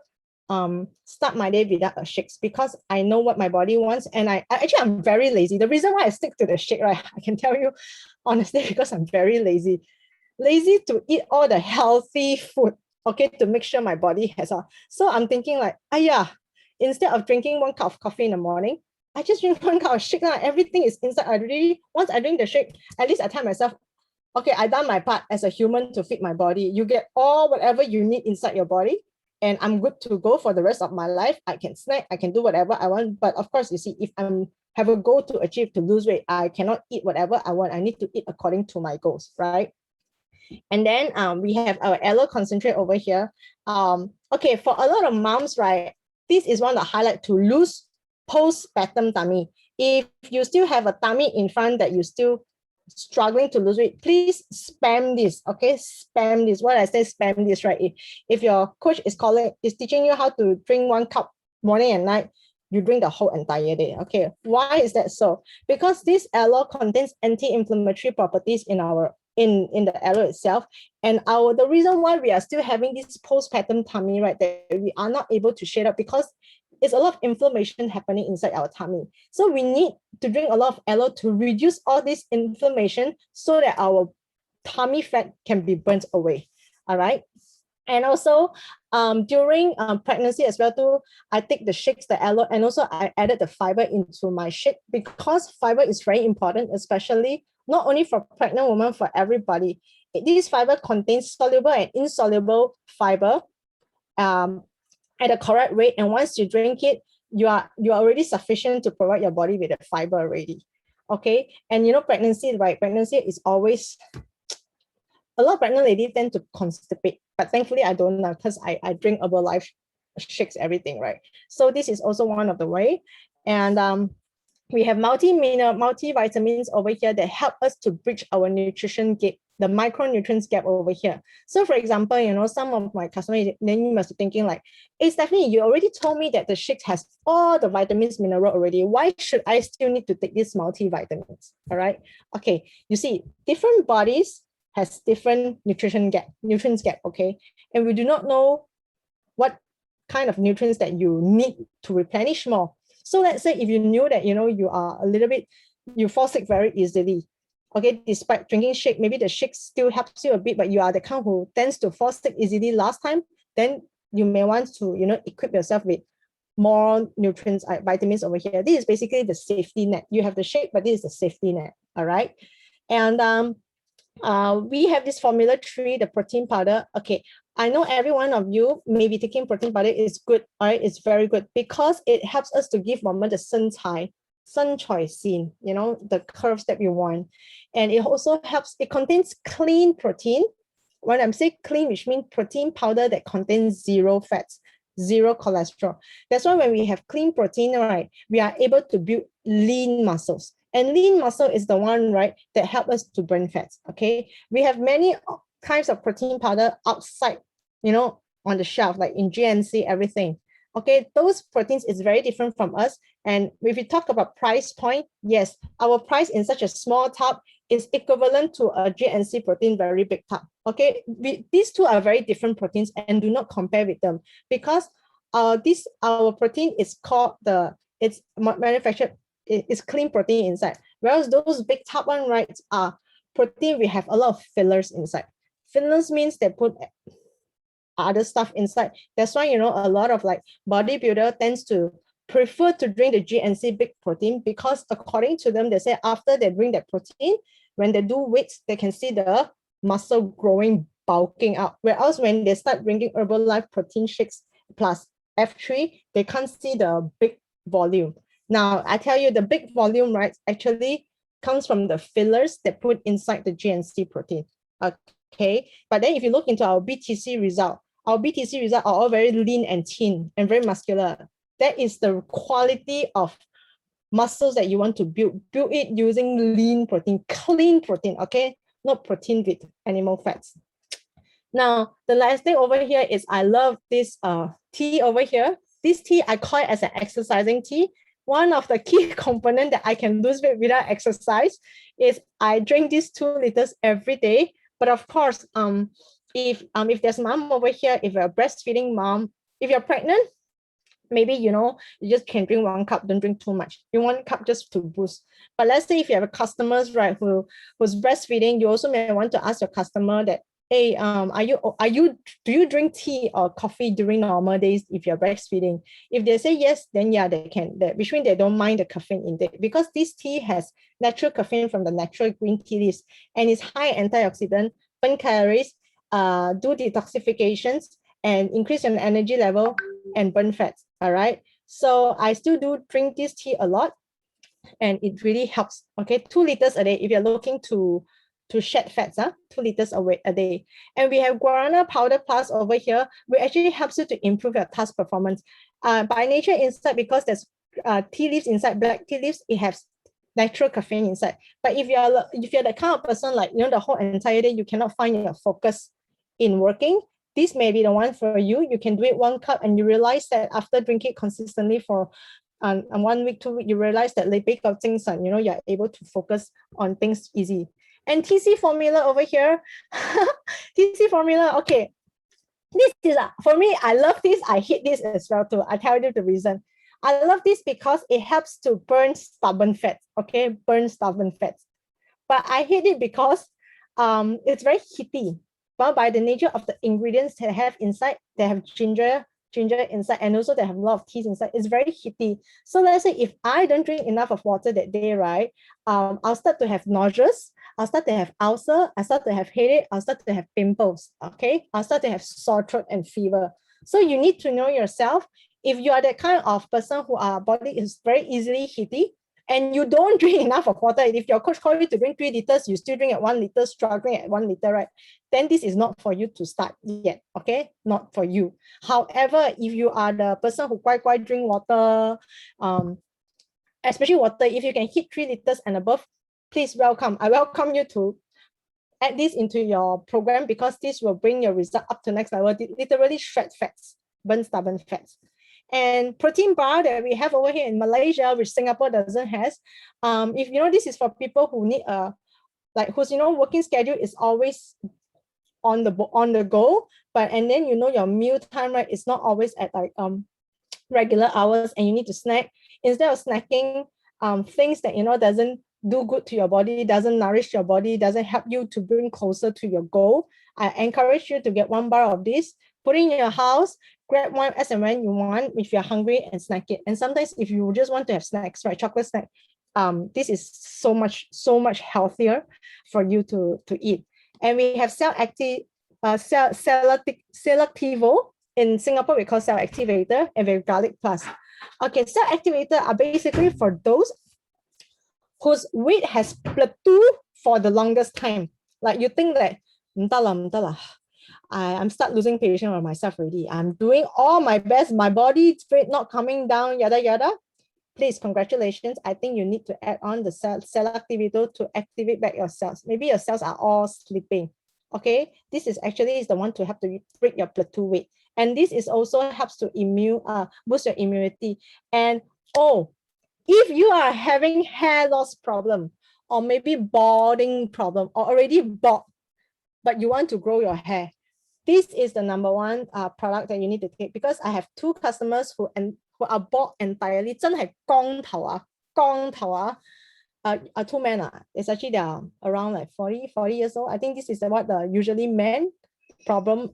start my day without a shakes because I know what my body wants, and I'm very lazy. The reason why I stick to the shake, right? I can tell you honestly because I'm very lazy to eat all the healthy food, okay, to make sure my body has all. So I'm thinking like, instead of drinking 1 cup of coffee in the morning, I just drink 1 cup of shake. Everything is inside. Once I drink the shake, at least I tell myself, okay, I done my part as a human to feed my body. You get all whatever you need inside your body, and I'm good to go for the rest of my life. I can snack, I can do whatever I want. But of course, you see, if I'm have a goal to achieve to lose weight, I cannot eat whatever I want. I need to eat according to my goals, right? And then we have our aloe concentrate over here. Okay, for a lot of moms, right, this is one of the highlight to lose postpartum tummy. If you still have a tummy in front that you still struggling to lose weight, please spam this. Okay, spam this. What I say, spam this, right? If your coach is teaching you how to drink 1 cup morning and night, you drink the whole entire day. Okay, why is that so? Because this aloe contains anti-inflammatory properties in the aloe itself, and the reason why we are still having this postpartum tummy, right, that we are not able to shade up because it's a lot of inflammation happening inside our tummy. So we need to drink a lot of aloe to reduce all this inflammation so that our tummy fat can be burnt away. All right. And also during pregnancy as well too, I take the shakes, the aloe, and also I added the fiber into my shake because fiber is very important, especially not only for pregnant women, for everybody. This fiber contains soluble and insoluble fiber at the correct rate, and once you drink it, you are already sufficient to provide your body with the fiber already. Okay, and pregnancy, right? Pregnancy is always a lot of pregnant ladies tend to constipate, but thankfully I don't know because I drink Herbalife shakes everything, right? So this is also one of the way. And we have multivitamins over here that help us to bridge our nutrition gap, the micronutrients gap over here. So for example, some of my customers, then you must be thinking like, hey, Stephanie, you already told me that the shake has all the vitamins, mineral already. Why should I still need to take these multivitamins? All right. Okay. You see, different bodies has different nutrients gap, okay? And we do not know what kind of nutrients that you need to replenish more. So let's say if you knew that, you are a little bit, you fall sick very easily, okay, despite drinking shake, maybe the shake still helps you a bit, but you are the kind who tends to fall sick easily last time, then you may want to, equip yourself with more nutrients, vitamins over here. This is basically the safety net. You have the shake, but this is the safety net, all right? And we have this formula 3, the protein powder. Okay, I know every one of you may be taking protein powder is good, all right? It's very good because it helps us to give 我们的身材线, the curves that we want. And it also helps, it contains clean protein. When I'm saying clean, which means protein powder that contains zero fats, zero cholesterol. That's why when we have clean protein, right, we are able to build lean muscles. And lean muscle is the one, right, that help us to burn fats, okay? We have many kinds of protein powder outside, on the shelf, like in GNC, everything. Okay, those proteins is very different from us. And if we talk about price point, yes, our price in such a small tub is equivalent to a GNC protein very big tub. Okay, these two are very different proteins and do not compare with them because our protein is called it's manufactured, it's clean protein inside. Whereas those big tub one, right, are protein, we have a lot of fillers inside. Fillers means they put other stuff inside. That's why, a lot of like bodybuilder tends to prefer to drink the GNC big protein because according to them, they say after they drink that protein, when they do weights, they can see the muscle growing, bulking out. Whereas when they start drinking Herbalife protein shakes plus F3, they can't see the big volume. Now, I tell you, the big volume, right, actually comes from the fillers that put inside the GNC protein. Okay, but then if you look into our BTC result are all very lean and thin and very muscular. That is the quality of muscles that you want to build. Build it using lean protein, clean protein, okay? Not protein with animal fats. Now, the last thing over here is I love this tea over here. This tea, I call it as an exercising tea. One of the key component that I can lose weight without exercise is I drink these 2 liters every day. But of course, if there's mom over here, if you're a breastfeeding mom, if you're pregnant, maybe you just can drink 1 cup, don't drink too much. You 1 cup just to boost. But let's say if you have a customers, right, who's breastfeeding, you also may want to ask your customer that, hey, do you drink tea or coffee during normal days if you're breastfeeding? If they say yes, then yeah, they can, which means they don't mind the caffeine intake, because this tea has natural caffeine from the natural green tea leaves, and it's high antioxidant, burn calories, do detoxifications, and increase your energy level and burn fats. All right. So I still do drink this tea a lot, and it really helps. Okay, 2 liters a day if you're looking to shed fats, 2 liters a day. And we have guarana powder plus over here, which actually helps you to improve your task performance. By nature inside, because there's tea leaves inside, black tea leaves, it has natural caffeine inside. But if you're the kind of person like the whole entire day you cannot find your focus in working, this may be the one for you. You can do it 1 cup, and you realize that after drinking it consistently for 1 week, 2 weeks, you realize that you're able to focus on things easy. And TC formula over here, TC formula, okay, this is for me, I love this, I hate this as well too. I tell you the reason. I love this because it helps to burn stubborn fats, okay, burn stubborn fats. But I hate it because it's very heaty. But by the nature of the ingredients they have inside, they have ginger inside, and also they have a lot of teas inside. It's very heaty. So let's say if I don't drink enough of water that day, right, I'll start to have nauseous, I'll start to have ulcer, I start to have headache, I'll start to have pimples, okay? I'll start to have sore throat and fever. So you need to know yourself. If you are that kind of person who our body is very easily heaty, and you don't drink enough of water, if your coach calls you to drink 3 liters, you still drink at 1 liter, struggling at 1 liter, right? Then this is not for you to start yet, okay? Not for you. However, if you are the person who quite drink water, especially water, if you can hit 3 liters and above, please welcome. I welcome you to add this into your program, because this will bring your result up to next level. Literally shred fats, burn stubborn fats. And protein bar that we have over here in Malaysia, which Singapore doesn't has. If this is for people who need whose working schedule is always on the go, and then your meal time, right, is not always at regular hours, and you need to snack. Instead of snacking things that doesn't do good to your body, doesn't nourish your body, doesn't help you to bring closer to your goal, I encourage you to get 1 bar of this, put it in your house, grab one as and when you want if you're hungry, and snack it. And sometimes if you just want to have snacks, right, chocolate snack, this is so much healthier for you to eat. And we have selectivo. In Singapore, we call cell activator, and we have garlic plus. Okay, cell activator are basically for those whose weight has plateaued for the longest time. Like you think that, I'm start losing patience on myself already. I'm doing all my best, my body weight not coming down, yada yada. Please, congratulations. I think you need to add on the cell activator to activate back your cells. Maybe your cells are all sleeping. Okay, this is the one to help to break your plateau weight. And this is also helps to boost your immunity. And if you are having hair loss problem, or maybe balding problem, or already bald, but you want to grow your hair, this is the number one product that you need to take, because I have 2 customers who are bald entirely, 真係光頭啊, 2 men. It's actually they're around like 40 years old. I think this is what the usually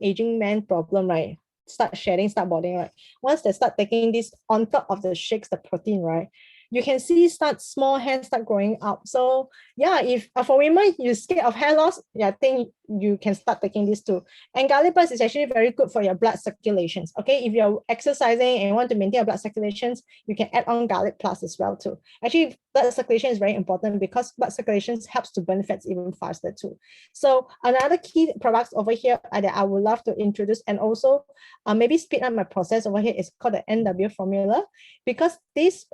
aging man problem, right? Start shedding, start balding, right? Once they start taking this on top of the shakes, the protein, right, you can see small hairs start growing up. So yeah, if for women you're scared of hair loss, I think you can start taking this too. And garlic plus is actually very good for your blood circulations. Okay, if you're exercising and want to maintain your blood circulations, you can add on garlic plus as well too. Actually, blood circulation is very important, because blood circulation helps to burn fats even faster too. So another key products over here that I would love to introduce, and also maybe speed up my process over here, is called the NW formula, because this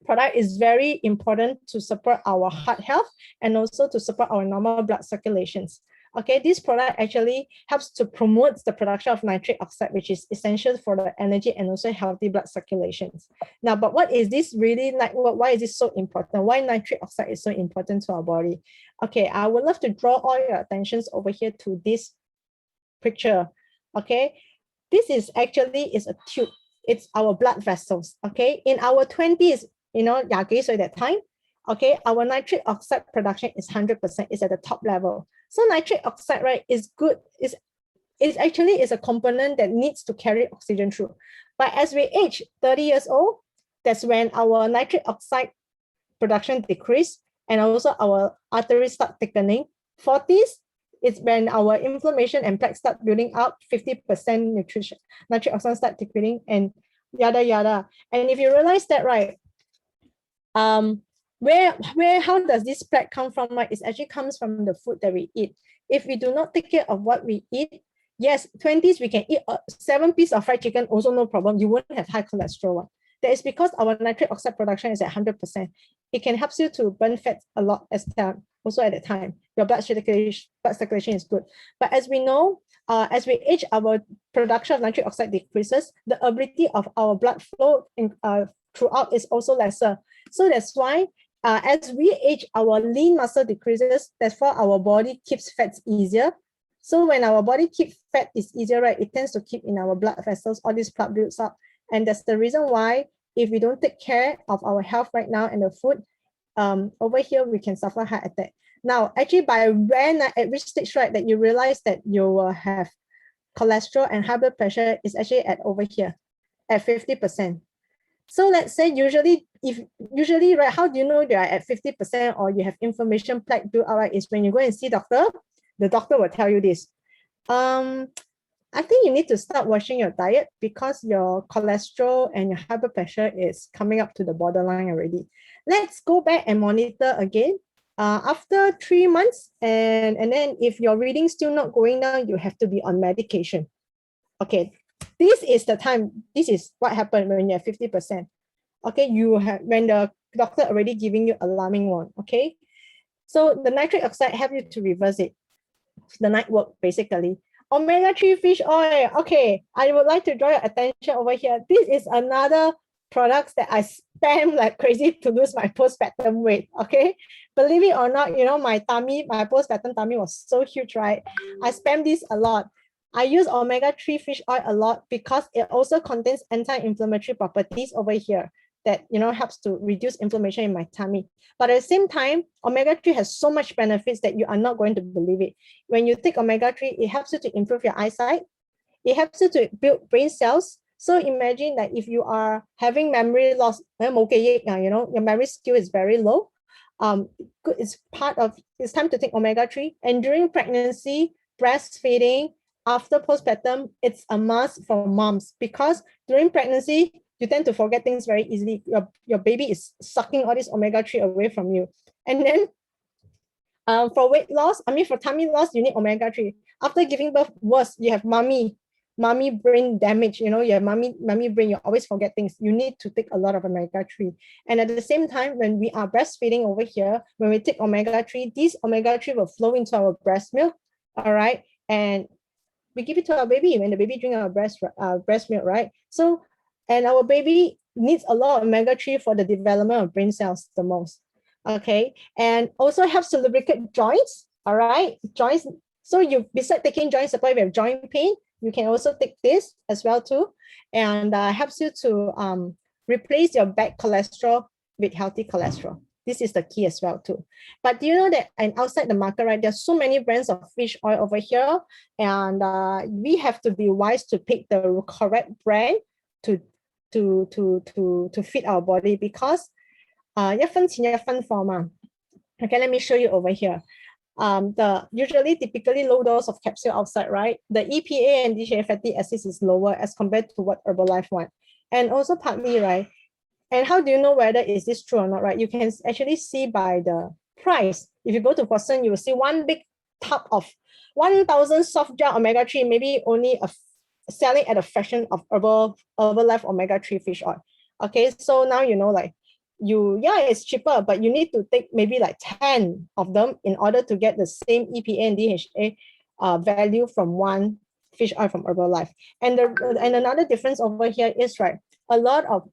product is very important to support our heart health, and also to support our normal blood circulations. Okay, this product actually helps to promote the production of nitric oxide, which is essential for the energy and also healthy blood circulations. Now, but what is this really like? Why is this so important? Why nitric oxide is so important to our body? Okay, I would love to draw all your attentions over here to this picture. Okay, this is actually is a tube. It's our blood vessels. Okay, in our 20s, so that time, okay, our nitric oxide production is 100%, is at the top level. So nitric oxide, right, is good, is actually is a component that needs to carry oxygen through. But as we age 30 years old, that's when our nitric oxide production decrease, and also our arteries start thickening. 40s, it's when our inflammation and plaque start building up, 50% nitric oxide start decreasing, and yada yada. And if you realize that, right, how does this plaque come from? Right, it actually comes from the food that we eat. If we do not take care of what we eat, yes, 20s we can eat 7 pieces of fried chicken, also no problem. You won't have high cholesterol. That is because our nitric oxide production is at 100%. It can help you to burn fat a lot also at the time. Your blood circulation is good. But as we know, as we age, our production of nitric oxide decreases. The ability of our blood flow throughout is also lesser. So that's why as we age, our lean muscle decreases. Therefore, our body keeps fats easier. So when our body keeps fat is easier, right, it tends to keep in our blood vessels, all this plaque builds up. And that's the reason why if we don't take care of our health right now and the food, over here, we can suffer heart attack. Now, actually, at which stage, right, that you realize that you will have cholesterol and high blood pressure is actually at over here, at 50%. So let's say usually, right, how do you know you are at 50% or you have inflammation plaque build up, right, is when you go and see doctor, the doctor will tell you this. I think you need to start watching your diet because your cholesterol and your high blood pressure is coming up to the borderline already. Let's go back and monitor again. After 3 months, and then if your reading's still not going down, you have to be on medication. Okay, this is the time. This is what happened when you're 50%. Okay, when the doctor already giving you alarming one. Okay, so the nitric oxide help you to reverse it. The night work basically. Omega-3 fish oil. Okay, I would like to draw your attention over here. This is another product that I spam like crazy to lose my postpartum weight. Okay, believe it or not, my postpartum tummy was so huge, right? I spam this a lot. I use omega-3 fish oil a lot because it also contains anti-inflammatory properties over here that helps to reduce inflammation in my tummy. But at the same time, omega-3 has so much benefits that you are not going to believe it. When you take omega-3, it helps you to improve your eyesight. It helps you to build brain cells. So imagine that if you are having memory loss, your memory skill is very low. It's time to take omega-3. And during pregnancy, breastfeeding, after postpartum, it's a must for moms because during pregnancy, you tend to forget things very easily. Your baby is sucking all this omega-3 away from you. And then for weight loss, for tummy loss, you need omega-3. After giving birth, worse, you have mommy brain damage. You have mommy brain, you always forget things. You need to take a lot of omega-3. And at the same time, when we are breastfeeding over here, when we take omega-3, these omega-3 will flow into our breast milk, all right? And we give it to our baby when the baby drink our breast milk, right? So, and our baby needs a lot of omega-3 for the development of brain cells the most. Okay, and also helps to lubricate joints. All right, joints. So besides taking joint support, if you have joint pain, you can also take this as well too, and helps you to replace your bad cholesterol with healthy cholesterol. This is the key as well too. But do you know that and outside the market, right, there's so many brands of fish oil over here, and we have to be wise to pick the correct brand to fit our body because 一分錢一分貨嘛. Okay, let me show you over here. The typically low dose of capsule outside, right? The EPA and DHA fatty acids is lower as compared to what Herbalife want. And also partly, right? And how do you know whether is this true or not, right? You can actually see by the price. If you go to Boston, you will see one big tub of 1,000 soft gel omega-3, maybe only selling at a fraction of Herbalife omega-3 fish oil. Okay, so now you know, like, it's cheaper, but you need to take maybe like 10 of them in order to get the same EPA and DHA value from one fish oil from Herbalife. And another difference over here is, right, a lot of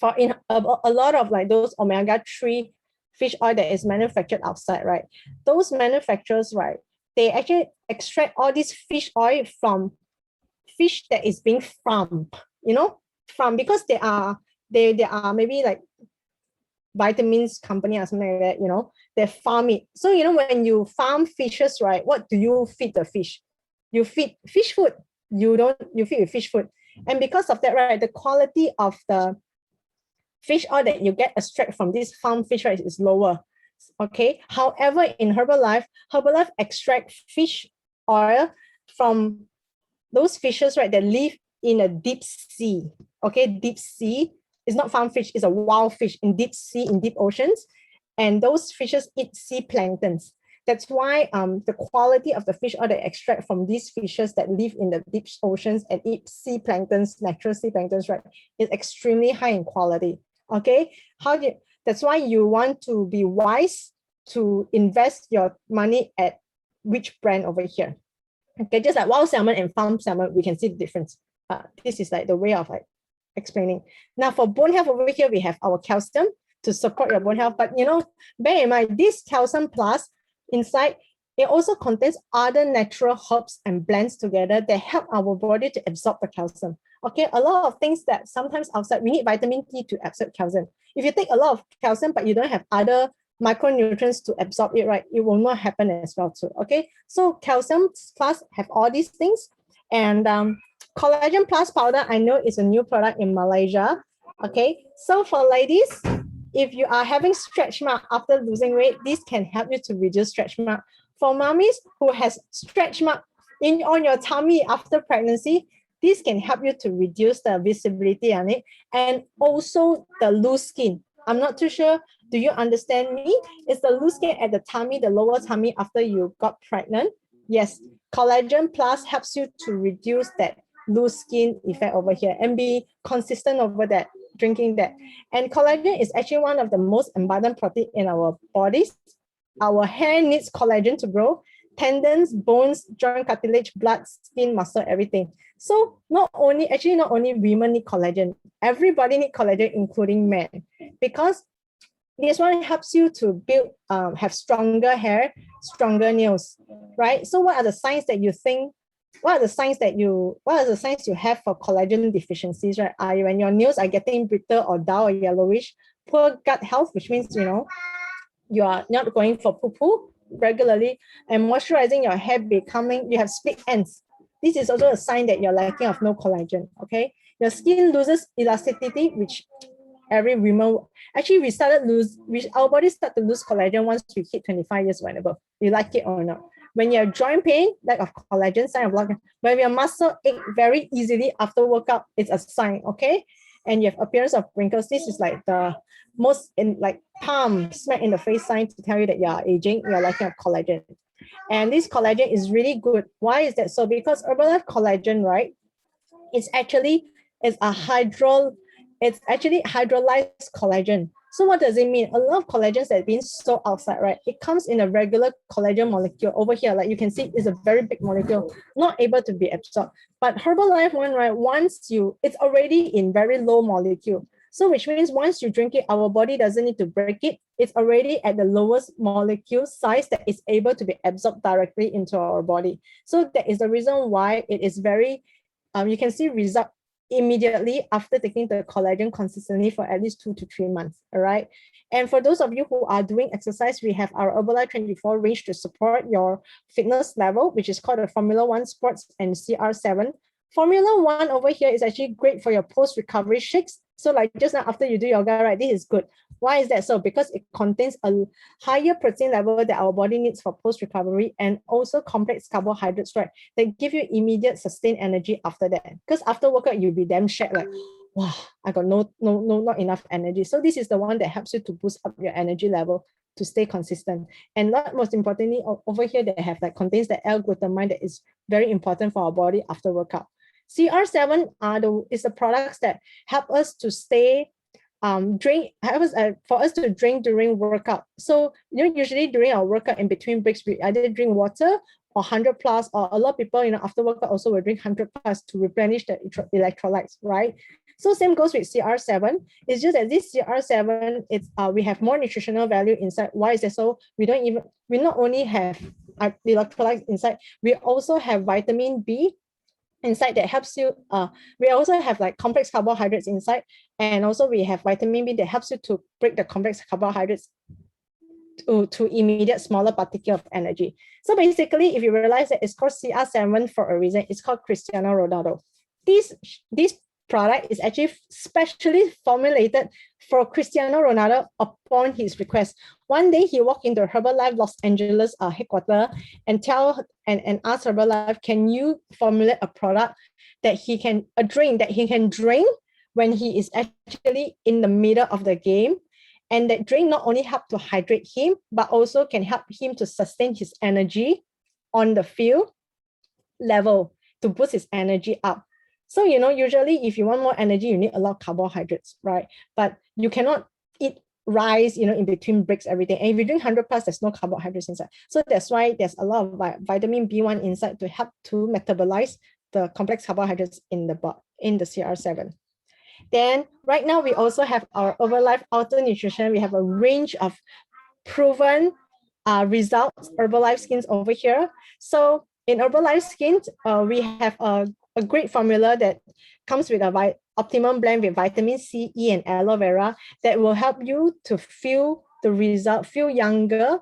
like those omega-3 fish oil that is manufactured outside, right? Those manufacturers, right, they actually extract all this fish oil from fish that is being farmed, because they are maybe like vitamins company or something like that, they farm it. So, when you farm fishes, right, what do you feed the fish? You feed fish food. You feed with fish food. And because of that, right, the quality of the fish oil that you get extract from this farm fish, right, is lower. Okay. However, in Herbalife extract fish oil from those fishes, right, that live in a deep sea. Okay, deep sea is not farm fish, it's a wild fish in deep sea, in deep oceans. And those fishes eat sea planktons. That's why the quality of the fish oil that extract from these fishes that live in the deep oceans and eat sea planktons, natural sea planktons, right, is extremely high in quality. Okay, that's why you want to be wise to invest your money at which brand over here. Okay, just like wild salmon and farm salmon, we can see the difference. This is like the way of like explaining. Now for bone health over here, we have our calcium to support your bone health. But bear in mind, this calcium plus inside, it also contains other natural herbs and blends together that help our body to absorb the calcium. Okay, a lot of things that sometimes outside, we need vitamin D to absorb calcium. If you take a lot of calcium, but you don't have other micronutrients to absorb it, right, it will not happen as well too. Okay, so calcium plus have all these things. And collagen plus powder, I know it's a new product in Malaysia. Okay, so for ladies, if you are having stretch mark after losing weight, this can help you to reduce stretch mark. For mommies who has stretch mark on your tummy after pregnancy, this can help you to reduce the visibility on it, and also the loose skin. I'm not too sure. Do you understand me? It's the loose skin at the tummy, the lower tummy after you got pregnant. Yes, collagen plus helps you to reduce that loose skin effect over here and be consistent over that, drinking that. And collagen is actually one of the most abundant protein in our bodies. Our hair needs collagen to grow. Tendons, bones, joint cartilage, blood, skin, muscle, everything. So not only women need collagen, everybody need collagen, including men, because this one helps you to build, have stronger hair, stronger nails, right? So what are the signs that you think? What are the signs you have for collagen deficiencies, right? When your nails are getting brittle or dull or yellowish, poor gut health, which means you are not going for poo-poo regularly, and moisturizing your hair you have split ends. This is also a sign that you're lacking of no collagen. Okay, your skin loses elasticity, which every woman actually our bodies start to lose collagen once we hit 25 years and above. You like it or not? When you have joint pain, lack of collagen, sign of lack. When your muscle ache very easily after workout, it's a sign. Okay, and you have appearance of wrinkles. This is like the most palm smack in the face sign to tell you that you're aging, you're lacking of collagen. And this collagen is really good. Why is that so? Because Herbalife collagen, right, it's actually hydrolyzed collagen. So what does it mean? A lot of collagens that are being sold outside, right, it comes in a regular collagen molecule. Over here, like you can see, it's a very big molecule, not able to be absorbed. But Herbalife one, right, it's already in very low molecule. So which means once you drink it, our body doesn't need to break it. It's already at the lowest molecule size that is able to be absorbed directly into our body. So that is the reason why it is very, you can see result immediately after taking the collagen consistently for at least 2 to 3 months. All right. And for those of you who are doing exercise, we have our Herbalife 24 range to support your fitness level, which is called the Formula One Sports and CR7. Formula One over here is actually great for your post-recovery shakes. So like just now after you do yoga, right, this is good. Why is that so? Because it contains a higher protein level that our body needs for post-recovery, and also complex carbohydrates, right, that give you immediate sustained energy after that. Because after workout, you'll be damn shaky, like, wow, I got not enough energy. So this is the one that helps you to boost up your energy level to stay consistent. And most importantly, over here, they have contains the L-glutamine that is very important for our body after workout. CR7 is the products that help us to stay drink for us to drink during workout. So usually during our workout in between breaks, we either drink water or 100 plus, or a lot of people after workout also will drink 100 plus to replenish the electrolytes, right? So same goes with CR7. It's just that this CR7, we have more nutritional value inside. Why is that so? We not only have electrolytes inside, we also have vitamin B inside that helps you. We also have like complex carbohydrates inside, and also we have vitamin B that helps you to break the complex carbohydrates to immediate smaller particle of energy. So basically, if you realize that it's called CR7 for a reason, it's called Cristiano Ronaldo. This product is actually specially formulated for Cristiano Ronaldo upon his request. One day he walked into Herbalife Los Angeles headquarters and asked Herbalife, can you formulate a product that a drink that he can drink when he is actually in the middle of the game? And that drink not only help to hydrate him, but also can help him to sustain his energy on the field level to boost his energy up. So, usually if you want more energy, you need a lot of carbohydrates, right? But you cannot eat rice, in between breaks, everything. And if you drink 100 plus, there's no carbohydrates inside. So that's why there's a lot of vitamin B1 inside to help to metabolize the complex carbohydrates in the CR7. Then right now, we also have our Herbalife Auto Nutrition. We have a range of proven results, Herbalife skins over here. So in Herbalife skins, we have a great formula that comes with a optimum blend with vitamin C, E, and aloe vera that will help you to feel the result, feel younger,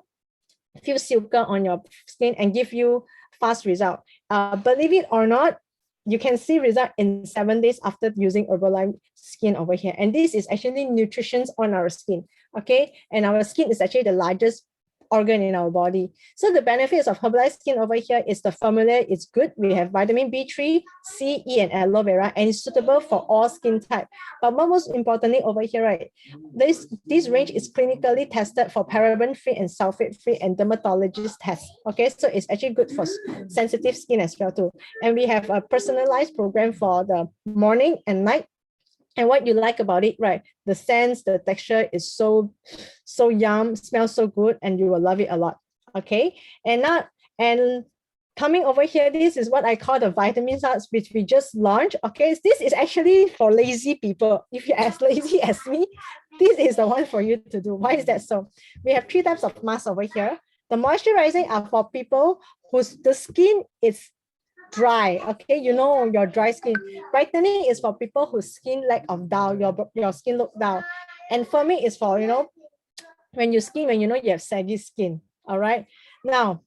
feel silker on your skin, and give you fast result. Believe it or not, you can see result in 7 days after using Herbalife skin over here. And this is actually nutrition on our skin, okay? And our skin is actually the largest organ in our body. So the benefits of Herbalife skin over here is the formula is good. We have vitamin B3, C, E, and aloe vera, and it's suitable for all skin type. But most importantly over here, right, this range is clinically tested for paraben-free and sulfate-free and dermatologist tests. Okay, so it's actually good for sensitive skin as well too. And we have a personalized program for the morning and night. And what you like about it, right? The sense, the texture is so yum, smells so good, and you will love it a lot. Okay. And coming over here, this is what I call the vitamin salts, which we just launched. Okay. This is actually for lazy people. If you're as lazy as me, this is the one for you to do. Why is that so? We have 3 types of masks over here. The moisturizing are for people the skin is dry, okay, your dry skin. Brightening is for people whose skin lack of dull, your skin look dull. And firming is for when you have saggy skin. All right, now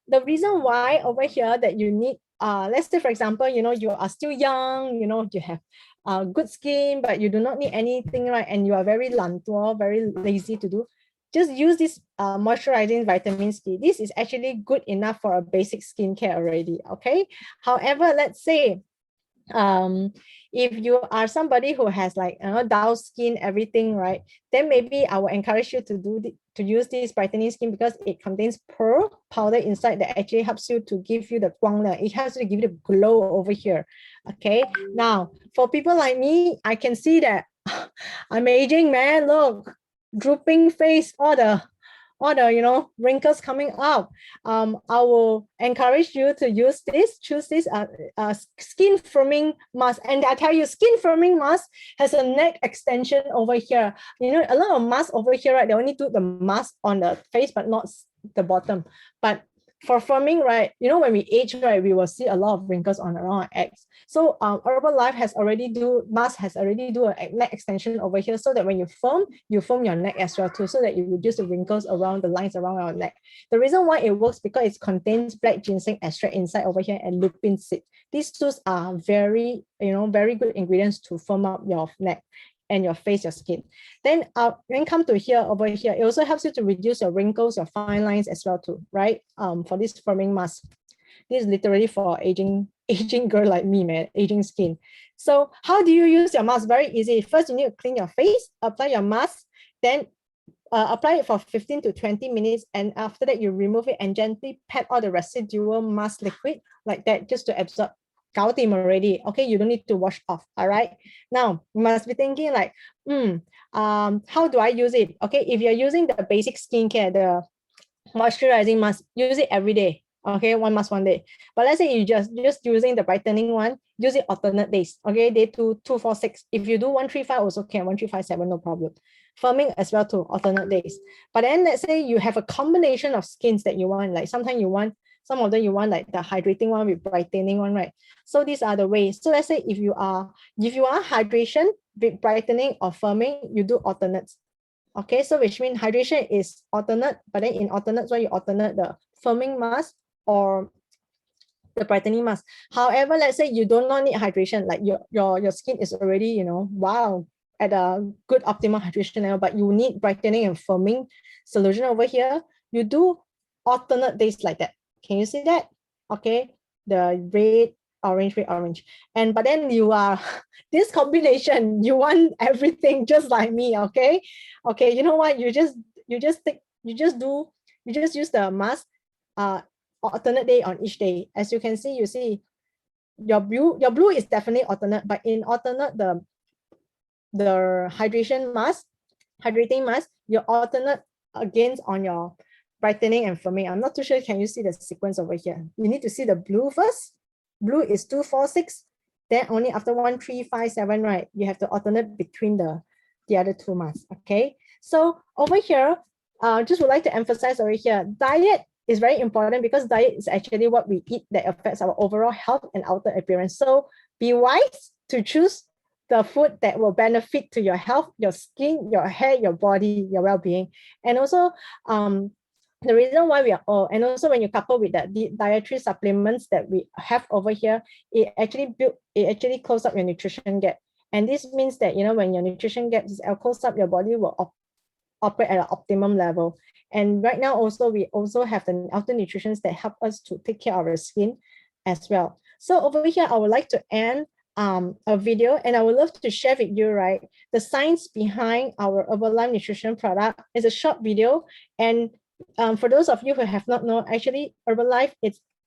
the reason why over here that you need let's say for example, you are still young, you have good skin, but you do not need anything, right? And you are very lantuo, very lazy to do, just use this moisturizing vitamin C. This is actually good enough for a basic skincare already, okay? However, let's say if you are somebody who has like dull skin, everything, right? Then maybe I will encourage you to use this brightening skin because it contains pearl powder inside that actually helps you to give you the guang. It helps you to give you the glow over here. Okay. Now, for people like me, I can see that I'm aging, man. Look, drooping face, all the wrinkles coming up. I will encourage you to choose this skin firming mask. And I tell you, skin firming mask has a neck extension over here. A lot of masks over here, right? They only do the mask on the face, but not the bottom. But for firming, right, when we age, right, we will see a lot of wrinkles on around our eggs. So Herbalife has already do a neck extension over here so that when you firm your neck as well too, so that you reduce the wrinkles around the lines around our neck. The reason why it works because it contains black ginseng extract inside over here and lupin seed. These two are very good ingredients to firm up your neck and your face, your skin. Then come to here, over here, it also helps you to reduce your wrinkles, your fine lines as well too, right? For this firming mask. This is literally for aging girl like me, man, aging skin. So how do you use your mask? Very easy. First, you need to clean your face, apply your mask, then apply it for 15 to 20 minutes. And after that, you remove it and gently pat all the residual mask liquid like that, just to absorb gao dim already. Okay, you don't need to wash off. All right. Now you must be thinking like, how do I use it? Okay, if you're using the basic skincare, the moisturizing mask, use it every day. Okay, one mask one day. But let's say you just using the brightening one, use it alternate days. Okay, day 2, 2, 4, 6. If you do 1, 3, 5, also can 1, 3, 5, 7, no problem. Firming as well too, alternate days. But then let's say you have a combination of skins that you want, like sometimes you want, some of them you want like the hydrating one with brightening one, right? So these are the ways. So let's say if you are hydration, brightening or firming, you do alternates. Okay, so which means hydration is alternate, but then in alternates, where you alternate the firming mask or the brightening mask. However, let's say you do not need hydration, like your skin is already, wow, at a good optimal hydration level, but you need brightening and firming solution over here, you do alternate days like that. Can you see that? Okay, the red, orange, red, orange. And but then you are this combination, you want everything just like me, okay? Okay, you know what? You just use the mask alternate day on each day. As you can see, you see your blue is definitely alternate, but in alternate the hydrating mask, you alternate against on your brightening and firming. I'm not too sure. Can you see the sequence over here? You need to see the blue first. Blue is 2, 4, 6. Then only after 1, 3, 5, 7, right? You have to alternate between the other two masks. Okay. So over here, just would like to emphasize over here, diet is very important because diet is actually what we eat that affects our overall health and outer appearance. So be wise to choose the food that will benefit to your health, your skin, your hair, your body, your well-being. And also, the reason why we are all, and also when you couple with that the dietary supplements that we have over here, it actually close up your nutrition gap. And this means that, when your nutrition gap is closed up, your body will operate at an optimum level. And right now also, we also have the outer nutrients that help us to take care of our skin as well. So over here, I would like to end a video, and I would love to share with you, right, the science behind our Herbalife nutrition product. Is a short video, and for those of you who have not known, actually Herbalife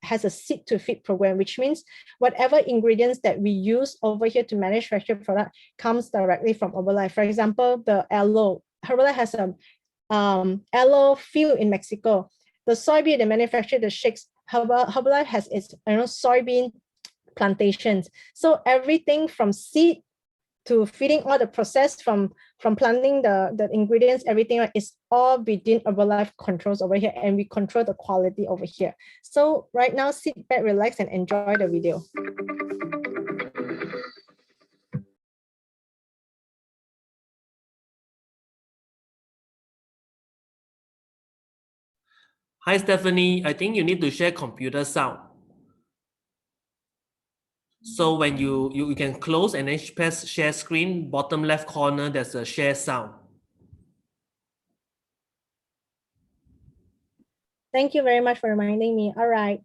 has a seed to feed program, which means whatever ingredients that we use over here to manufacture product comes directly from Herbalife. For example, the aloe. Herbalife has a aloe field in Mexico. The soybean they manufacture the shakes. Herbalife has its soybean plantations. So everything from seed to feeding, all the process from planting the ingredients, everything is all within Herbalife controls over here, and we control the quality over here. So right now, sit back, relax, and enjoy the video. Hi, Stephanie. I think you need to share computer sound. So when you can close and then press share screen, bottom left corner, there's a share sound. Thank you very much for reminding me. All right.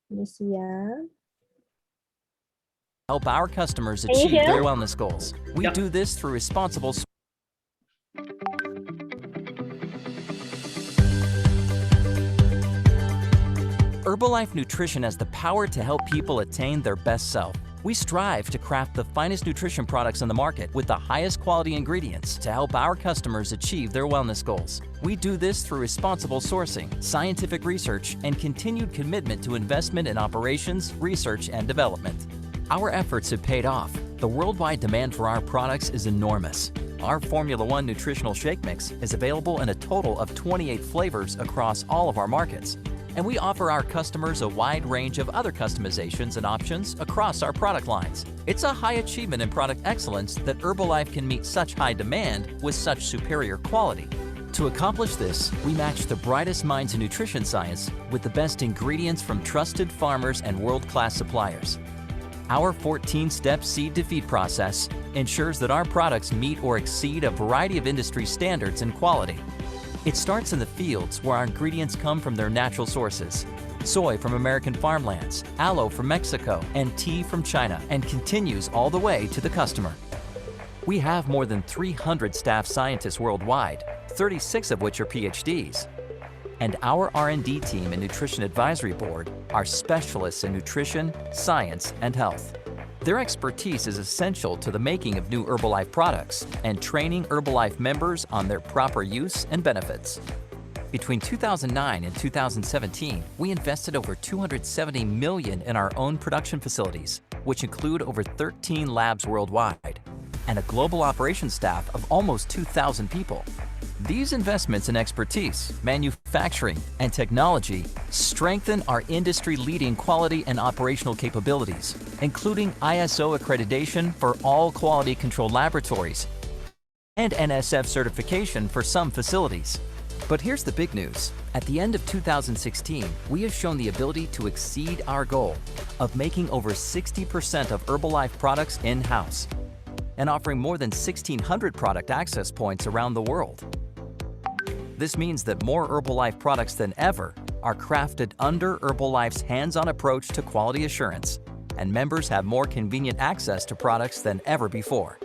Let me see. Help our customers achieve their wellness goals. We do this through responsible. Herbalife Nutrition has the power to help people attain their best self. We strive to craft the finest nutrition products in the market with the highest quality ingredients to help our customers achieve their wellness goals. We do this through responsible sourcing, scientific research, and continued commitment to investment in operations, research, and development. Our efforts have paid off. The worldwide demand for our products is enormous. Our Formula One nutritional shake mix is available in a total of 28 flavors across all of our markets. And we offer our customers a wide range of other customizations and options across our product lines. It's a high achievement in product excellence that Herbalife can meet such high demand with such superior quality. To accomplish this, we match the brightest minds in nutrition science with the best ingredients from trusted farmers and world-class suppliers. Our 14-step seed to feed process ensures that our products meet or exceed a variety of industry standards and quality. It starts in the fields where our ingredients come from their natural sources. Soy from American farmlands, aloe from Mexico, and tea from China, and continues all the way to the customer. We have more than 300 staff scientists worldwide, 36 of which are PhDs. And our R&D team and Nutrition Advisory Board are specialists in nutrition, science, and health. Their expertise is essential to the making of new Herbalife products and training Herbalife members on their proper use and benefits. Between 2009 and 2017, we invested over $270 million in our own production facilities, which include over 13 labs worldwide, and a global operations staff of almost 2,000 people. These investments in expertise, manufacturing, and technology strengthen our industry-leading quality and operational capabilities, including ISO accreditation for all quality control laboratories and NSF certification for some facilities. But here's the big news. At the end of 2016, we have shown the ability to exceed our goal of making over 60% of Herbalife products in-house and offering more than 1,600 product access points around the world. This means that more Herbalife products than ever are crafted under Herbalife's hands-on approach to quality assurance, and members have more convenient access to products than ever before.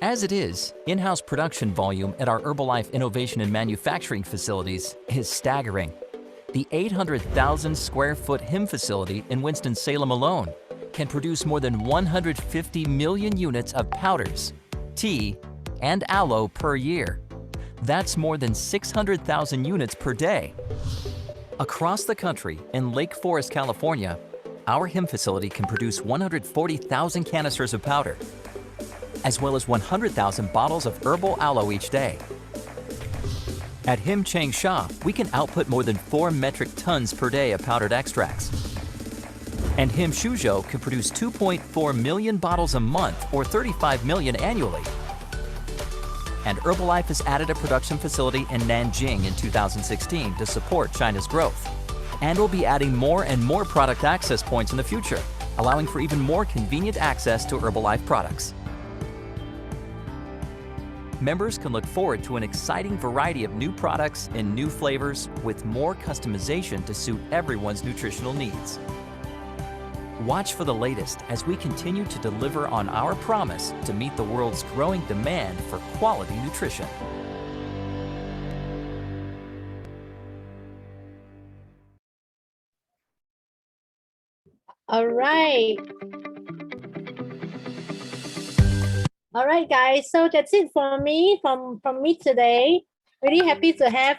As it is, in-house production volume at our Herbalife innovation and manufacturing facilities is staggering. The 800,000 square foot HIM facility in Winston-Salem alone can produce more than 150 million units of powders, tea, and aloe per year. That's more than 600,000 units per day. Across the country, in Lake Forest, California, our HIM facility can produce 140,000 canisters of powder, as well as 100,000 bottles of herbal aloe each day. At HIM Changsha, we can output more than 4 metric tons per day of powdered extracts. And HIM Suzhou can produce 2.4 million bottles a month, or 35 million annually. And Herbalife has added a production facility in Nanjing in 2016 to support China's growth. And will be adding more and more product access points in the future, allowing for even more convenient access to Herbalife products. Members can look forward to an exciting variety of new products in new flavors with more customization to suit everyone's nutritional needs. Watch for the latest as we continue to deliver on our promise to meet the world's growing demand for quality nutrition. All right. All right, guys. So that's it for me from me today. Really happy to have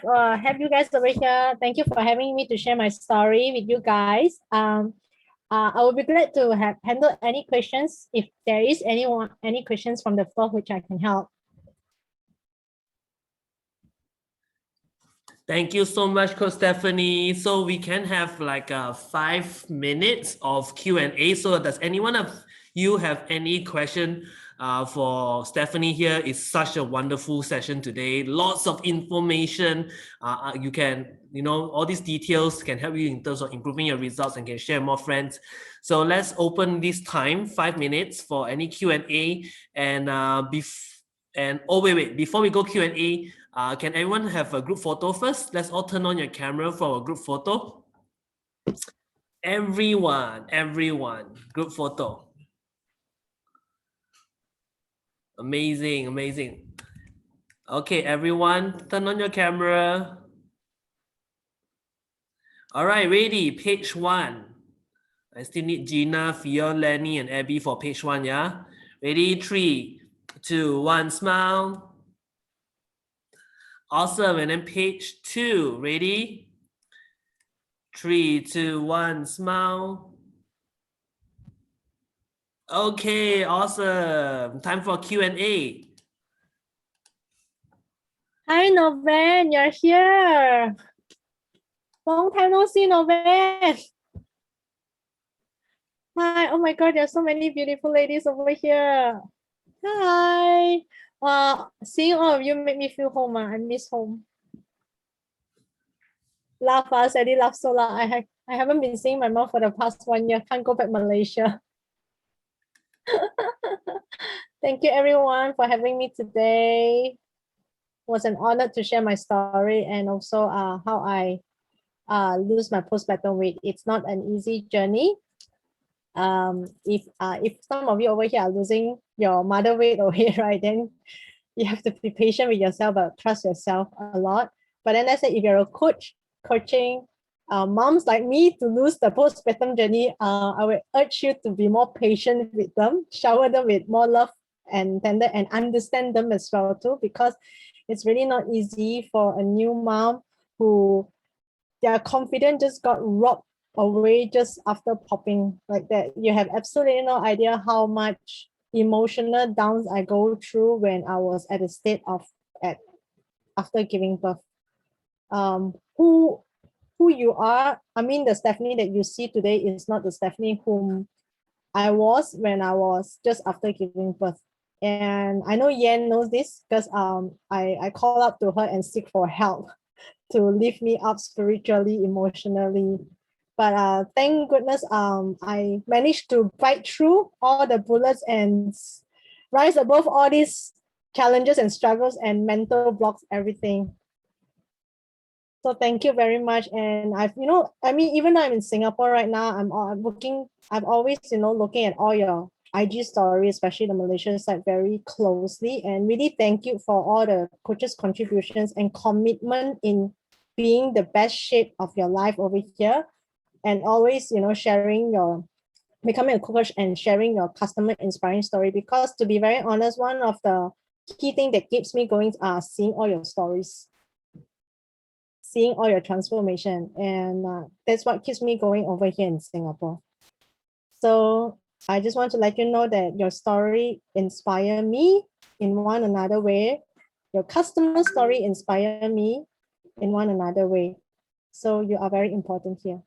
you guys over here. Thank you for having me to share my story with you guys. I will be glad to handle any questions if there is any questions from the floor which I can help. Thank you so much, Coach Stephanie. So we can have like 5 minutes of Q&A. So does anyone of you have any question for Stephanie here? It's such a wonderful session today. Lots of information. You can, all these details can help you in terms of improving your results and can share more friends. So let's open this time, 5 minutes for any Q&A. And wait, before we go Q&A, can everyone have a group photo first? Let's all turn on your camera for a group photo. Everyone, group photo. Amazing. Okay, everyone, turn on your camera. All right, ready, page 1. I still need Gina, Fion, Lenny, and Abby for page 1, yeah? Ready, 3, 2, 1, smile. Awesome, and then page 2, ready? 3, 2, 1, smile. Okay, awesome. Time for Q&A. Hi, Noven, you're here. Long time no see, Noven. Hi, oh my God, there's so many beautiful ladies over here. Hi. Seeing all of you make me feel home. I miss home. Laugh, Sadie laugh so loud. I haven't been seeing my mom for the past 1 year. Can't go back Malaysia. Thank you everyone for having me today. It was an honor to share my story and also how I lose my postpartum weight. It's not an easy journey. If some of you over here are losing your mother weight or weight, right, then you have to be patient with yourself, but trust yourself a lot. But then I said, if you're a coach, coaching moms like me to lose the postpartum journey, I would urge you to be more patient with them, shower them with more love and tender, and understand them as well too, because it's really not easy for a new mom who their confidence just got robbed away just after popping like that. You have absolutely no idea how much emotional downs I go through when I was at a state of at after giving birth. Who you are, I mean, the Stephanie that you see today is not the Stephanie whom I was when I was just after giving birth. And I know Yan knows this because I call up to her and seek for help to lift me up spiritually, emotionally. But thank goodness I managed to fight through all the bullets and rise above all these challenges and struggles and mental blocks, everything. So thank you very much. And I've, I mean, even though I'm in Singapore right now, I'm always, looking at all your IG stories, especially the Malaysian side, very closely. And really thank you for all the coaches' contributions and commitment in being the best shape of your life over here. And always, sharing your, becoming a coach and sharing your customer inspiring story. Because to be very honest, one of the key thing that keeps me going are seeing all your stories, seeing all your transformation, and that's what keeps me going over here in Singapore. So I just want to let you know that your story inspire me in one another way. Your customer story inspire me in one another way. So you are very important here.